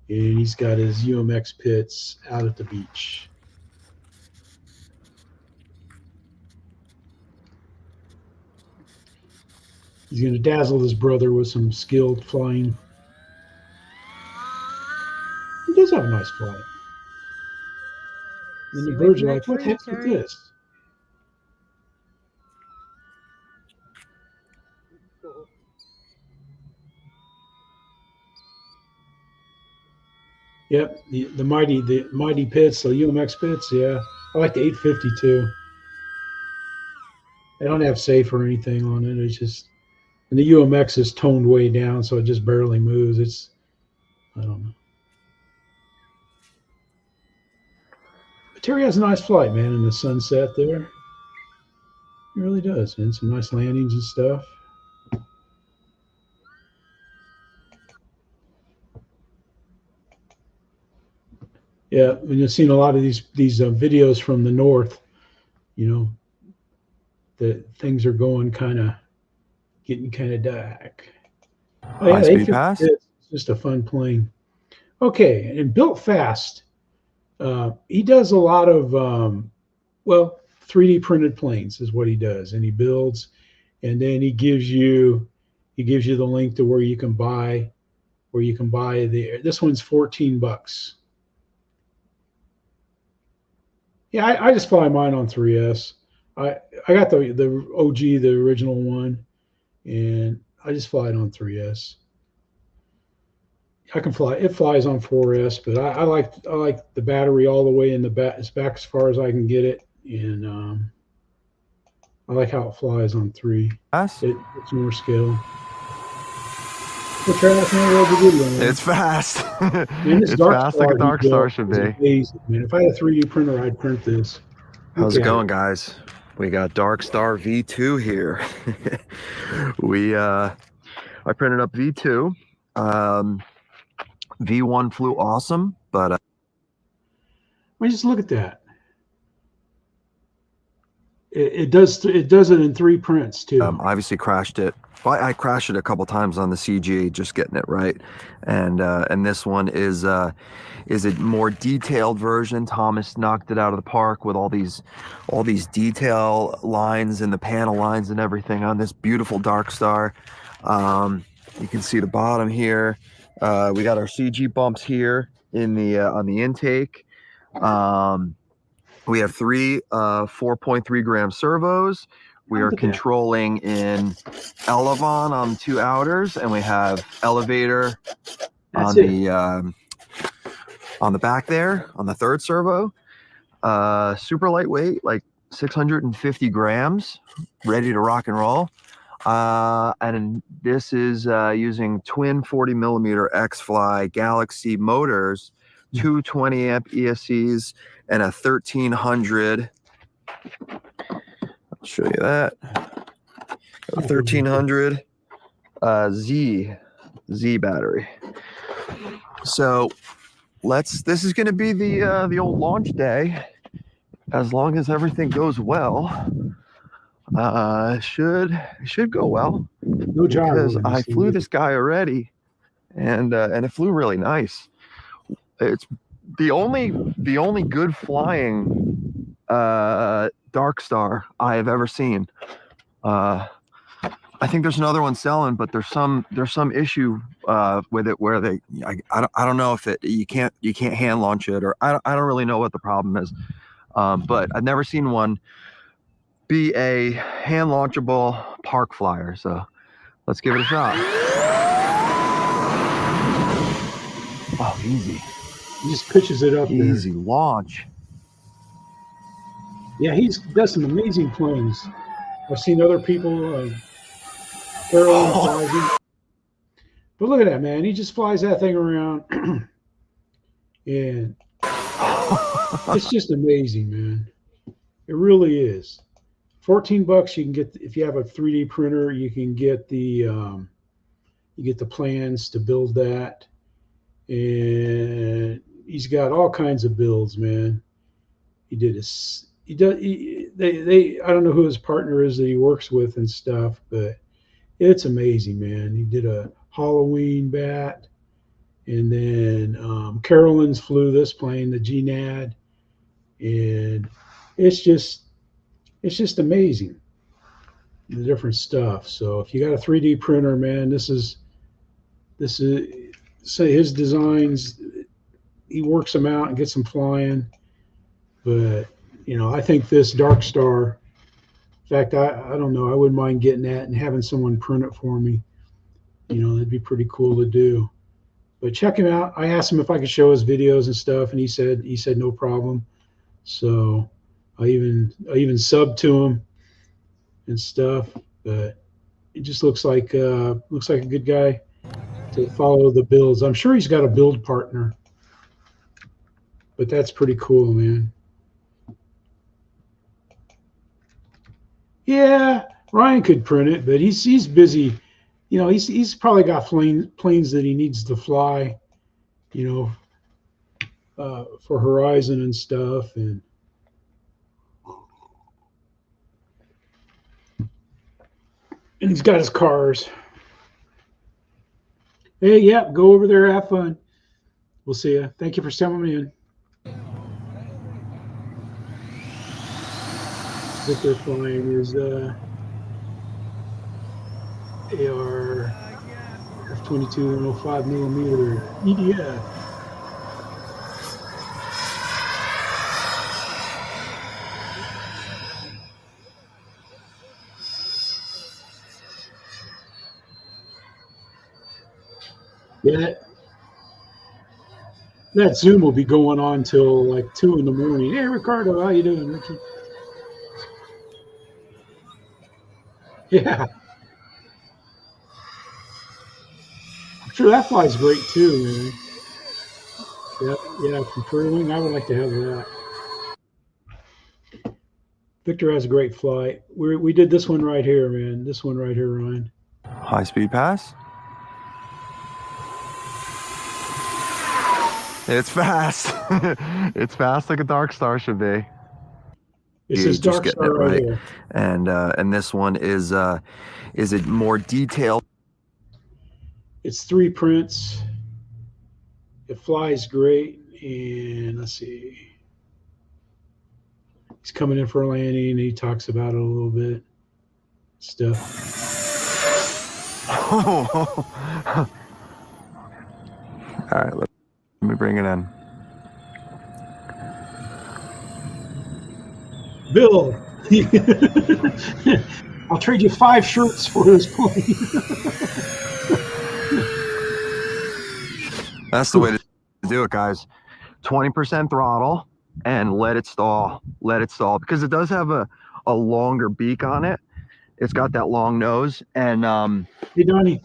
and he's got his UMX pits out at the beach. He's going to dazzle his brother with some skilled flying. He does have a nice flight. And the birds are like, what the heck is this? Yep, the mighty pits, the UMX pits. Yeah, I like the 850 too. They don't have safe or anything on it. It's just, and the UMX is toned way down, so it just barely moves. It's, I don't know. But Terry has a nice flight, man, in the sunset there. He really does, man. Some nice landings and stuff. Yeah, when you've seen a lot of these videos from the north, you know, that things are going getting kind of dark. Oh yeah, High-speed pass. It's just a fun plane. Okay, and built fast. He does a lot of well, 3D printed planes is what he does, and he builds, and then he gives you the link to where you can buy this one's $14. Yeah, I just fly mine on 3S. I got the OG, the original one, and I just fly it on 3S. I can fly. It flies on 4S, but I like the battery all the way in the back, as far as I can get it, and I like how it flies on 3. It's more skill. It's fast. Man, it's fast like a Dark Star should be. Amazing, man. If I had a 3D printer, I'd print this. How's it going, guys? We got Dark Star V2 here. I printed up V2. V1 flew awesome, but well, just look at that. It does it in 3 prints too. Obviously crashed it. Well, I crashed it a couple times on the CG, just getting it right. And this one is a more detailed version. Thomas knocked it out of the park with all these detail lines and the panel lines and everything on this beautiful Dark Star. You can see the bottom here. We got our CG bumps here in the on the intake. We have 3 4.3 gram servos. We are controlling in Elevon on 2 outers, and we have elevator on the back there on the 3rd servo. Super lightweight, like 650 grams, ready to rock and roll. And this is using twin 40 millimeter X-Fly Galaxy motors, 2 20 amp ESCs, and a 1300. I'll show you that. A 1300 Z battery. So this is going to be the old launch day. As long as everything goes well, should go well. No job. Because I flew this guy already, and it flew really nice. It's the only good flying Dark Star I have ever seen. I think there's another one selling, but there's some issue with it where I don't know if you can't hand launch it, or I don't really know what the problem is. But I've never seen one be a hand launchable park flyer. So let's give it a shot. Oh, easy. He just pitches it up. Easy launch. Yeah, he's does some amazing planes. I've seen other people flying. But look at that, man. He just flies that thing around. And it's just amazing, man. It really is. $14 you can get, if you have a 3D printer, you can get the plans to build that. And he's got all kinds of builds, man. I don't know who his partner is that he works with and stuff, but it's amazing, man. He did a Halloween bat, and then Carolyn's flew this plane, the GNAD, and it's just amazing, the different stuff. So if you got a 3D printer, man, this is say his designs, he works them out and gets them flying. But I think this Dark Star, in fact, I don't know, I wouldn't mind getting that and having someone print it for me. That'd be pretty cool to do. But check him out. I asked him if I could show his videos and stuff, and he said no problem. So I even subbed to him and stuff. But it just looks like a good guy to follow the builds. I'm sure he's got a build partner, but that's pretty cool, man. Yeah, Ryan could print it, but he's busy. You know, he's probably got planes that he needs to fly, you know, for Horizon and stuff, and he's got his cars. Hey, yeah, go over there, have fun. We'll see you. Thank you for stepping in. What they're flying is AR F-22 105 millimeter EDF. Yeah, that Zoom will be going on till like 2 in the morning. Hey, Ricardo, how you doing, Ricky? Yeah. I'm sure that flies great too, man. Yeah, from Freewing, I would like to have that. Victor has a great flight. We did this one right here, man. This one right here, Ryan. High speed pass. It's fast. It's fast like a Dark Star should be. It says Dark Star right here. And this one is it more detailed? It's 3 prints. It flies great, and let's see. He's coming in for a landing, and he talks about it a little bit. Stuff. All right, let me bring it in. Bill, I'll trade you 5 shirts for this plane. That's the way to do it, guys. 20% throttle and let it stall. Let it stall, because it does have a longer beak on it. It's got that long nose, and hey, Donnie.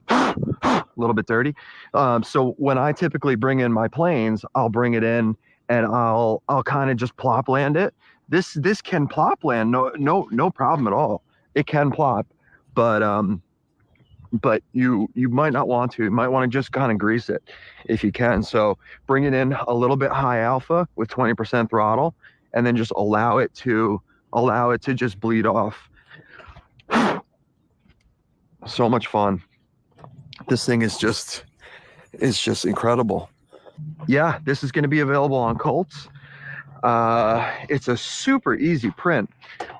A little bit dirty. So when I typically bring in my planes, I'll bring it in and I'll kind of just plop land it. This can plop land, no problem at all. It can plop, but you might not want to. You might want to just kind of grease it if you can. So bring it in a little bit high alpha with 20% throttle, and then just allow it to just bleed off. So much fun. This thing is just incredible. Yeah, this is going to be available on Colts. It's a super easy print.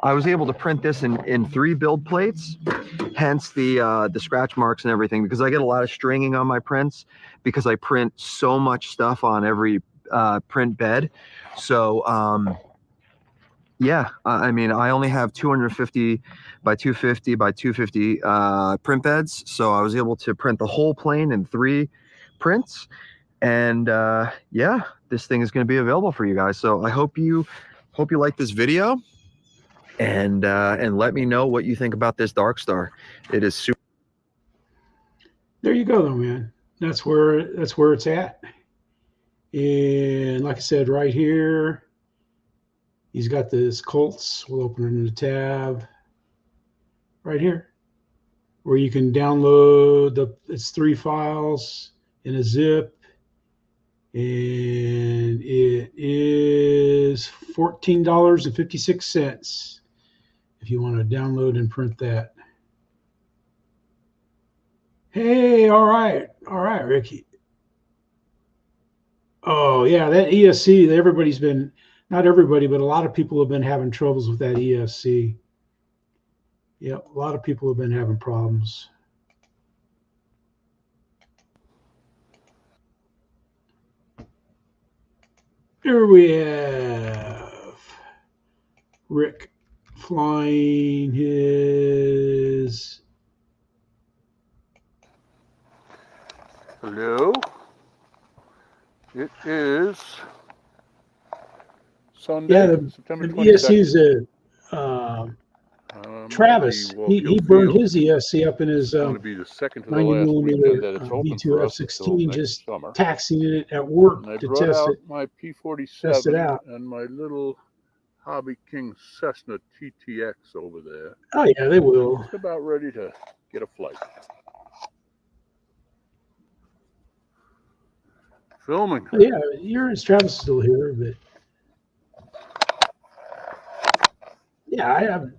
I was able to print this in 3 build plates, hence the scratch marks and everything, because I get a lot of stringing on my prints because I print so much stuff on every print bed. So yeah, I mean, I only have 250 by 250 by 250 print beds, so I was able to print the whole plane in 3 prints. And yeah, this thing is going to be available for you guys. So I hope you like this video, and let me know what you think about this Dark Star. It is super. There you go, though, man. That's where it's at. And like I said, right here, he's got this Colts. We'll open it in the tab right here, where you can download it's 3 files in a zip. And it is $14.56 if you want to download and print that. Hey, all right, Ricky. Oh yeah, that ESC. Everybody's been, not everybody, but a lot of people have been having troubles with that ESC. Yeah, a lot of people have been having problems. Here we have Rick flying his Hello. It is Sunday, Yeah, September the 22nd. ESC's Travis. He burned his ESC up in his 90 millimeter V2 F-16, just taxiing it at work And I to brought test out it. my Test it P-47 out. and my little Hobby King Cessna TTX over there. Oh yeah, they will. Just about ready to get a flight. Filming. Yeah, Travis is still here, but yeah, I have.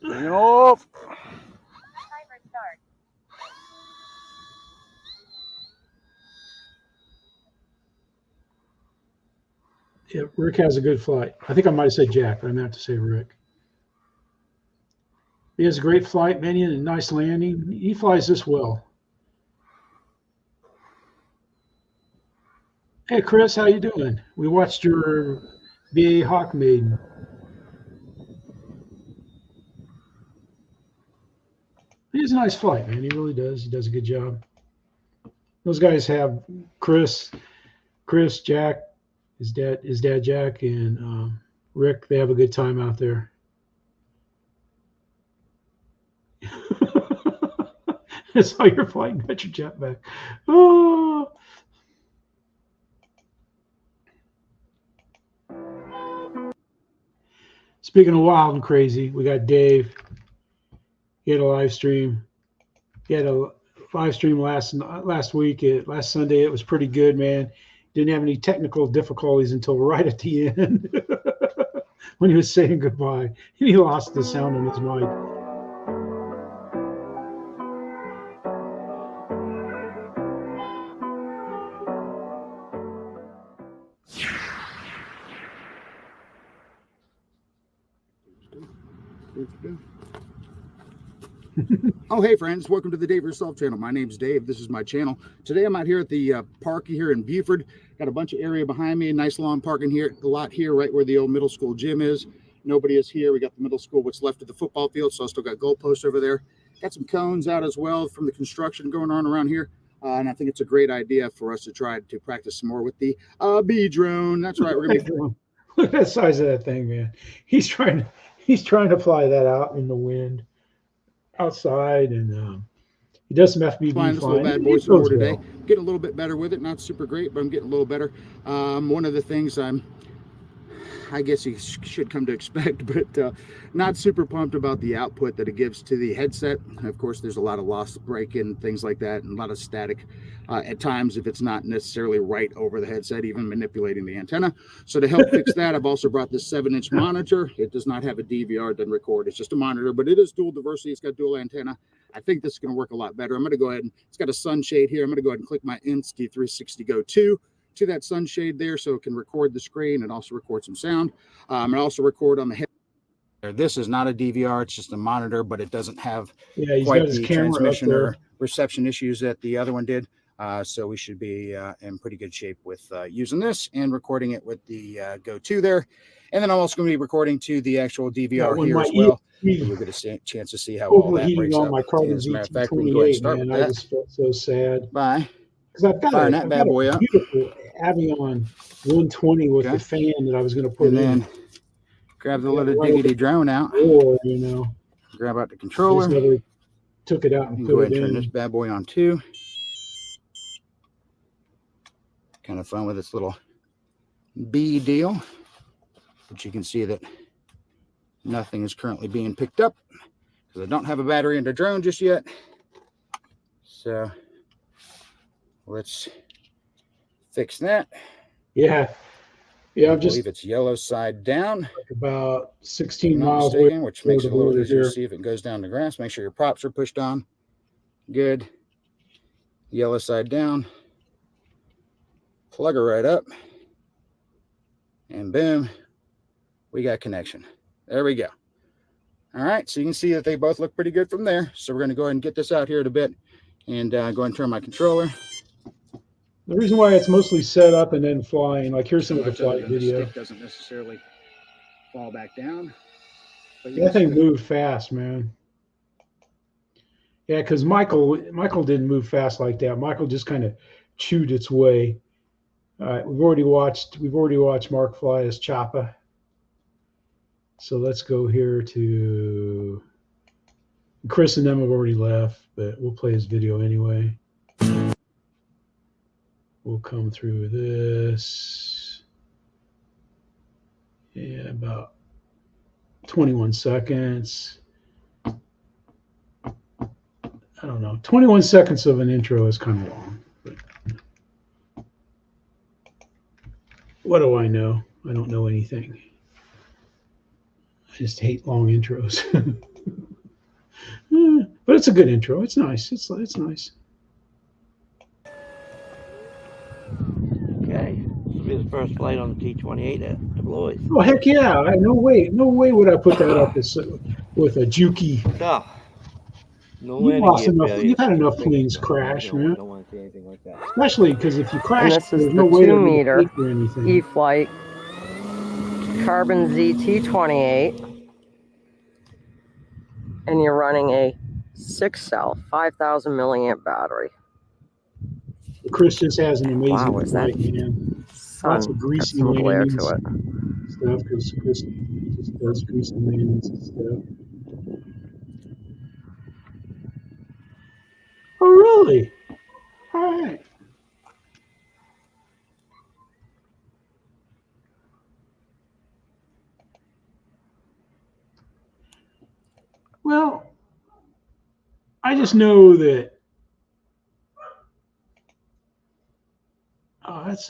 Taking off. Yeah, Rick has a good flight. I think I might have said Jack, but I'm gonna have to say Rick. He has a great flight, man. He had a nice landing. He flies this well. Hey, Chris, how you doing? We watched your BA Hawk Maiden. He has a nice flight, man. He really does. He does a good job. Those guys have Chris, Jack, his dad Jack, and Rick. They have a good time out there. That's how you're flying. Got your jet back. Oh. Speaking of wild and crazy, we got Dave. He had a live stream. He had a live stream last week. Last Sunday, it was pretty good, man. Didn't have any technical difficulties until right at the end when he was saying goodbye. And he lost the sound on his mic. Oh, hey friends, welcome to the Dave Yourself channel. My name's Dave. This is my channel. Today I'm out here at the park here in Buford. Got a bunch of area behind me, a nice long parking here, a lot here right where the old middle school gym is. Nobody is here. We got the middle school, what's left of the football field, so I still got goalposts over there. Got some cones out as well from the construction going on around here. And I think it's a great idea for us to try to practice some more with the bee drone. That's right. We're gonna be Look at the size of that thing, man. He's trying to fly that out in the wind outside, and he does some FPV flying this little bad boy some more today. Getting a little bit better with it. Not super great, but I'm getting a little better. One of the things I guess you should come to expect, but not super pumped about the output that it gives to the headset. Of course, there's a lot of loss break-in, things like that, and a lot of static at times if it's not necessarily right over the headset, even manipulating the antenna. So to help fix that, I've also brought this 7-inch monitor. It does not have a DVR, it doesn't record. It's just a monitor, but it is dual diversity. It's got dual antenna. I think this is going to work a lot better. I'm going to go ahead and, it's got a sunshade here. I'm going to go ahead and click my Insta360 Go 2 to that sunshade there so it can record the screen and also record some sound. And also record on the head. This is not a DVR, it's just a monitor, but it doesn't have quite the transmission or reception issues that the other one did. So we should be in pretty good shape with using this and recording it with the Go 2 there. And then I'm also going to be recording to the actual DVR here as well. You'll get a chance to see how all that breaks up. As a matter of fact, we can go ahead and start with that. I just felt so sad. Bye. Because I've got firing that bad boy up. Beautiful Aviation 120 with the fan that I was going to put in. Grab the little diggity drone out. Or, you know, grab out the controller. Just never took it out and go put ahead it and in. turn this bad boy on too. Kind of fun with this little bee deal. But you can see that nothing is currently being picked up because I don't have a battery in the drone just yet. So let's fix that. Yeah. Yeah, I believe it's yellow side down. Like about 16 miles away, which makes it a little easier to see if it goes down the grass. Make sure your props are pushed on. Good. Yellow side down. Plug her right up. And boom, we got connection. There we go. All right, so you can see that they both look pretty good from there. So we're going to go ahead and get this out here in a bit and go ahead and turn my controller. The reason why it's mostly set up and then flying, like here's some of the flight video. Stick doesn't necessarily fall back down. That thing moved fast, man. Yeah, because Michael didn't move fast like that. Michael just kind of chewed its way. All right, we've already watched Mark fly as Choppa. So let's go here to Chris and them have already left, but we'll play his video anyway. We'll come through this. Yeah, about 21 seconds. I don't know. 21 seconds of an intro is kind of long. But what do I know? I don't know anything. I just hate long intros. But it's a good intro. It's nice. It's nice. Okay. This will be the first flight on the T-28 that deploys. Oh, heck yeah. No way would I put that up with a Juki. No. No You've lost enough. You've had enough planes crash, man. Don't want to see anything like that. Especially because if you crash, this is there's the no way 2 to meter make or anything. E-Flight Carbon ZT-28, and you're running a 6-cell 5,000 milliamp battery. Chris just has an amazing Wow, is flight, that man. sun? Lots of greasy Got some glare landings to it. stuff because Chris just does greasy landings and stuff. Oh, really? All right. Well, I just know that.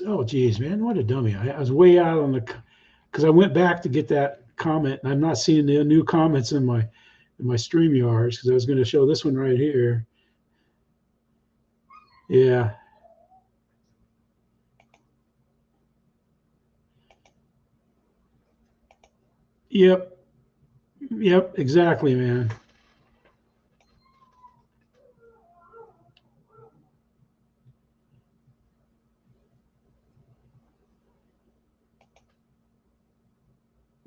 Oh, geez, man, what a dummy! I was way out on the, because I went back to get that comment, and I'm not seeing the new comments in my StreamYards because I was going to show this one right here. Yeah. Yep, exactly, man.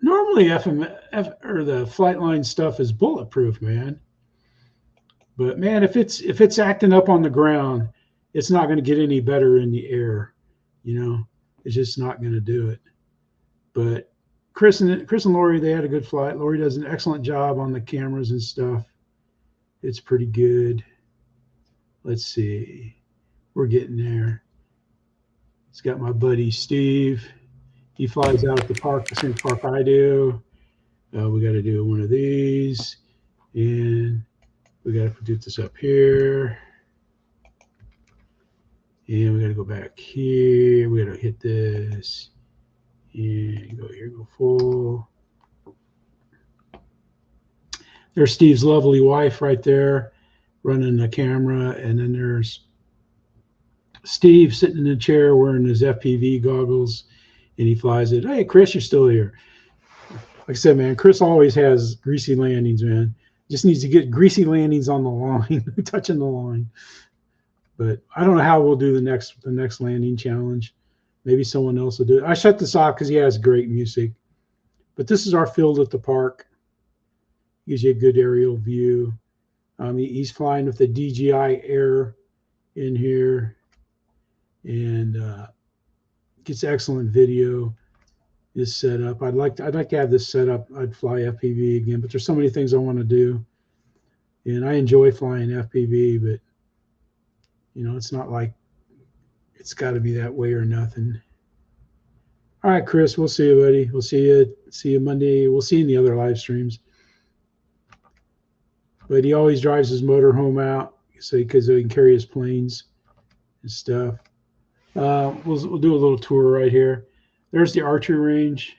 Normally, or the Flightline stuff is bulletproof, man. But man, if it's acting up on the ground, it's not going to get any better in the air. You know, it's just not going to do it. But Chris and Lori, they had a good flight. Lori does an excellent job on the cameras and stuff. It's pretty good. Let's see. We're getting there. It's got my buddy Steve. He flies out at the park, the same park I do. We got to do one of these. And we got to put this up here. And we got to go back here. We got to hit this. And go here, go full. There's Steve's lovely wife right there running the camera. And then there's Steve sitting in the chair wearing his FPV goggles. And he flies it. Hey, Chris, you're still here. Like I said, man, Chris always has greasy landings, man. Just needs to get greasy landings on the line, touching the line. But I don't know how we'll do the next landing challenge. Maybe someone else will do it. I shut this off because he has great music. But this is our field at the park. Gives you a good aerial view. He's flying with the DJI Air in here. And gets excellent video. This setup. I'd like to have this set up. I'd fly FPV again, but there's so many things I want to do. And I enjoy flying FPV, but you know, it's not like it's got to be that way or nothing. All right, Chris, we'll see you, buddy. We'll see you Monday. We'll see you in the other live streams. But he always drives his motorhome out, so because he can carry his planes and stuff. We'll do a little tour right here. There's the archery range.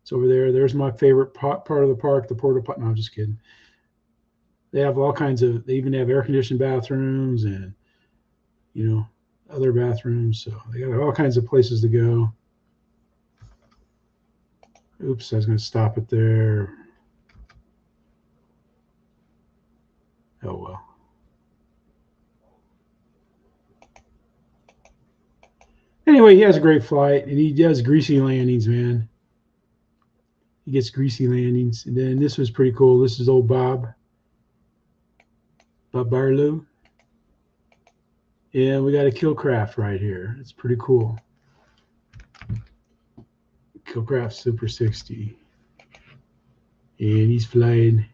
It's over there. There's my favorite part of the park, the porta potty. No, I'm just kidding. They have all kinds of. They even have air-conditioned bathrooms and, you know, other bathrooms. So they got all kinds of places to go. Oops, I was going to stop it there. Oh well. Anyway, he has a great flight, and he does greasy landings, man. He gets greasy landings. And then this was pretty cool. This is old Bob Barlow. Yeah, we got a Killcraft right here. It's pretty cool. Killcraft Super 60. And he's flying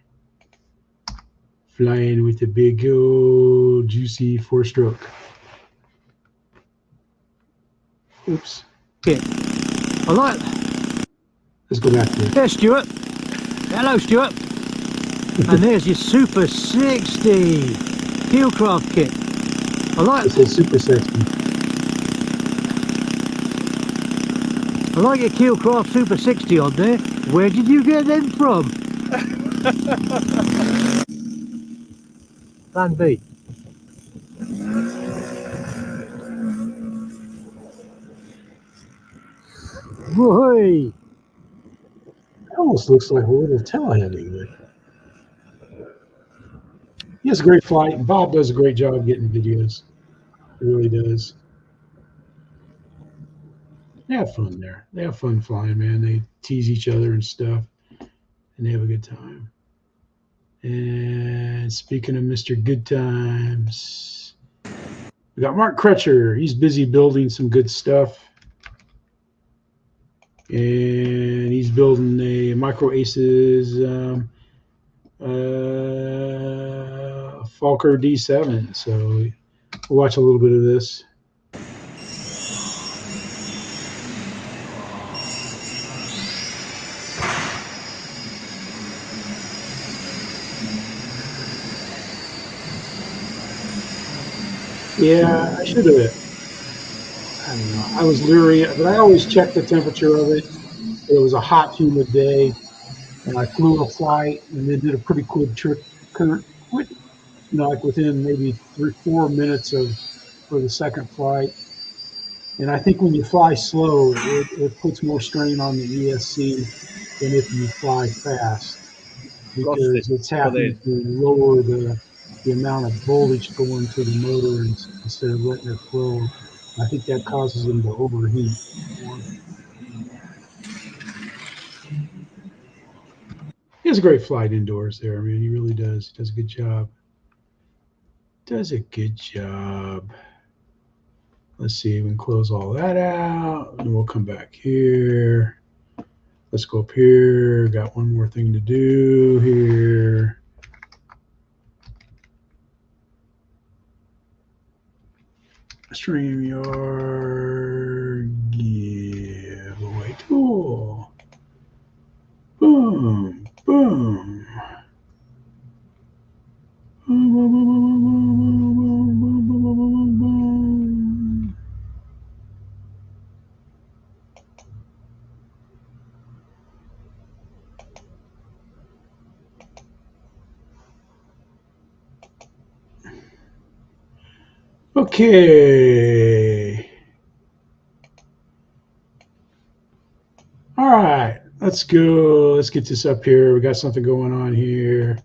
with a big old juicy 4-stroke. Oops. Okay. I like. Let's go back there. There's Stuart. Hello, Stuart. And there's your Super 60 Killcraft kit. I like. It's a Super 60. I like your Killcraft Super 60 on there. Where did you get them from? Plan B. Whoa! It almost looks like a little telehanding. He has a great flight, and Bob does a great job of getting videos. He really does. They have fun there. They have fun flying, man. They tease each other and stuff, and they have a good time. And speaking of Mr. Good Times, we got Mark Crutcher. He's busy building some good stuff. And he's building a Micro Aces Falker D7. So we'll watch a little bit of this. Yeah, I should have. I don't know. I was leery, but I always check the temperature of it. It was a hot, humid day, and I flew a flight and then did a pretty quick trip. Like within maybe 3-4 minutes for the second flight. And I think when you fly slow, it puts more strain on the ESC than if you fly fast, because it's having to lower the amount of voltage going to the motor instead of letting it flow. I think that causes them to overheat. He has a great flight indoors there. I mean, he really does. He does a good job. Does a good job. Let's see, we can close all that out, and we'll come back here. Let's go up here. Got one more thing to do here. StreamYard giveaway tool. Boom, boom. Boom, boom, boom, boom, boom, boom, boom, boom, boom, boom. Okay. All right, let's go. Let's get this up here. We got something going on here.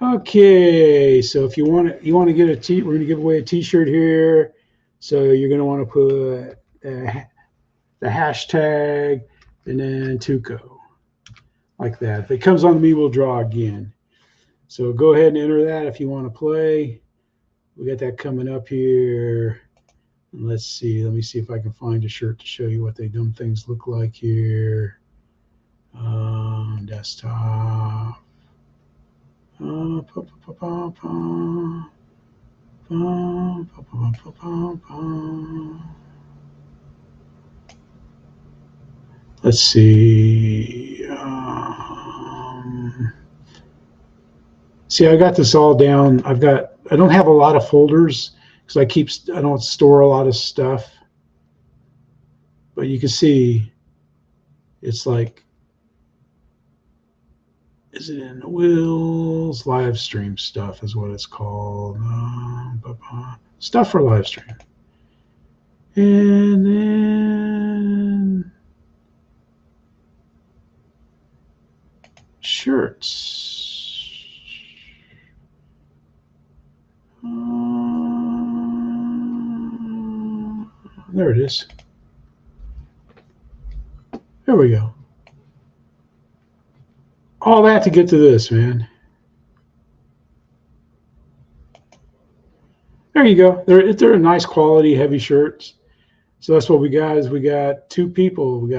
Okay, so if you want to get we're going to give away a T-shirt here. So you're going to want to put the hashtag and then Tuco, like that. If it comes on me, we'll draw again. So go ahead and enter that if you want to play. We got that coming up here. And let's see. Let me see if I can find a shirt to show you what they dumb things look like here. Desktop. Let's see. See, I got this all down. I don't have a lot of folders because I don't store a lot of stuff. But you can see it's like, is it in the wheels? Live stream stuff is what it's called. Stuff for live stream. And then shirts. There it is. There we go. all that to get to this, man. There you go. They're nice quality, heavy shirts. So that's what we got. Is we got two people. We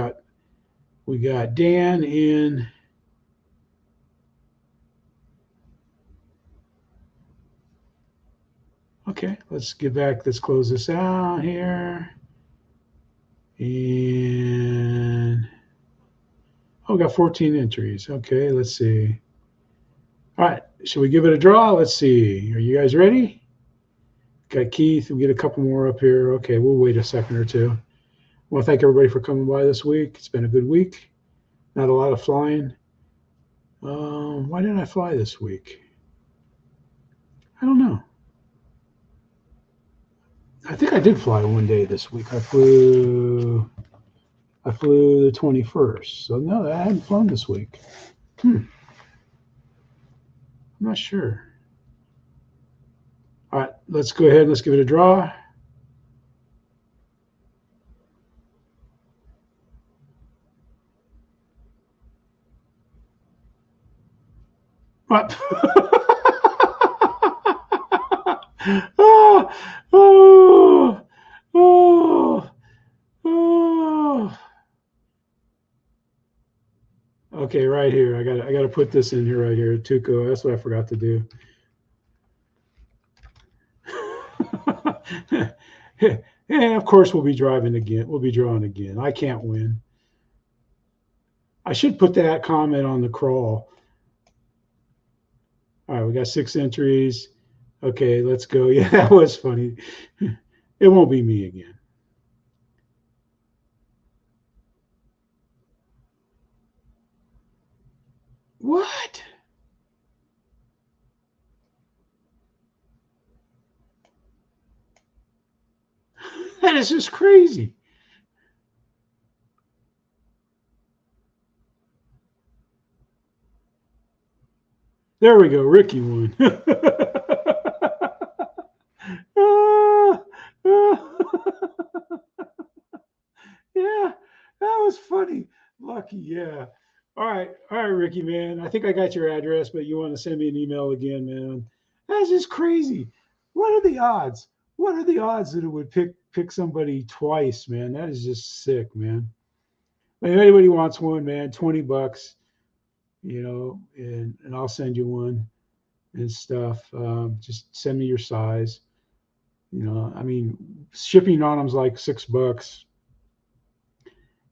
got Dan in. Okay, let's get back. Let's close this out here. And oh, we got 14 entries. Okay, let's see. All right, should we give it a draw? Let's see. Are you guys ready? Got Keith. We'll get a couple more up here. Okay, we'll wait a second or two. I want to thank everybody for coming by this week. It's been a good week. Not a lot of flying. Why didn't I fly this week? I don't know. I think I did fly one day this week. I flew the 21st. So no, I hadn't flown this week. I'm not sure. All right, let's go ahead and let's give it a draw. What? Okay, right here. I got to put this in here right here. Tuco. That's what I forgot to do. And of course, we'll be driving again. We'll be drawing again. I can't win. I should put that comment on the crawl. All right, we got 6 entries. Okay, let's go. Yeah, that was funny. It won't be me again. What? That is just crazy. There we go. Ricky won. Yeah, that was funny. Lucky, yeah. All right, Ricky, man. I think I got your address, but you want to send me an email again, man. That's just crazy. What are the odds? What are the odds that it would pick somebody twice, man? That is just sick, man. If anybody wants one, man, $20, you know, and I'll send you one and stuff. Just send me your size. You know, I mean, shipping on them's like $6.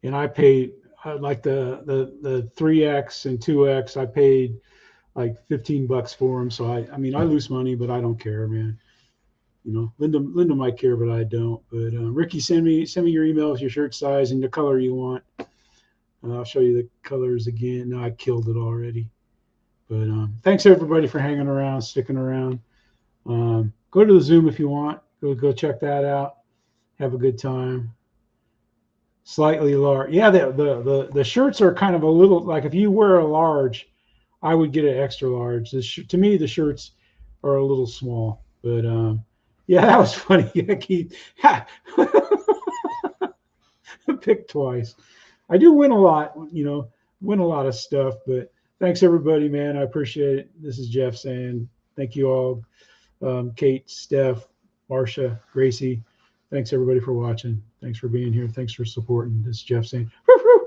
And I paid like the 3X and 2X. I paid like $15 for them. So I mean, I lose money, but I don't care, man. You know, Linda might care, but I don't. But Ricky, send me your email with your shirt size and the color you want. I'll show you the colors again. No, I killed it already. But thanks everybody for hanging around, sticking around. Go to the Zoom if you want. Go check that out. Have a good time. Slightly large. Yeah, the shirts are kind of a little, like if you wear a large, I would get an extra large. To me, the shirts are a little small. But yeah, that was funny. Yeah, Keith. Picked twice. I do win a lot, you know, win a lot of stuff. But thanks everybody, man. I appreciate it. This is Jeff saying thank you all. Kate, Steph, Marcia, Gracie. Thanks everybody for watching. Thanks for being here. Thanks for supporting. This is Jeff saying, woo, woo.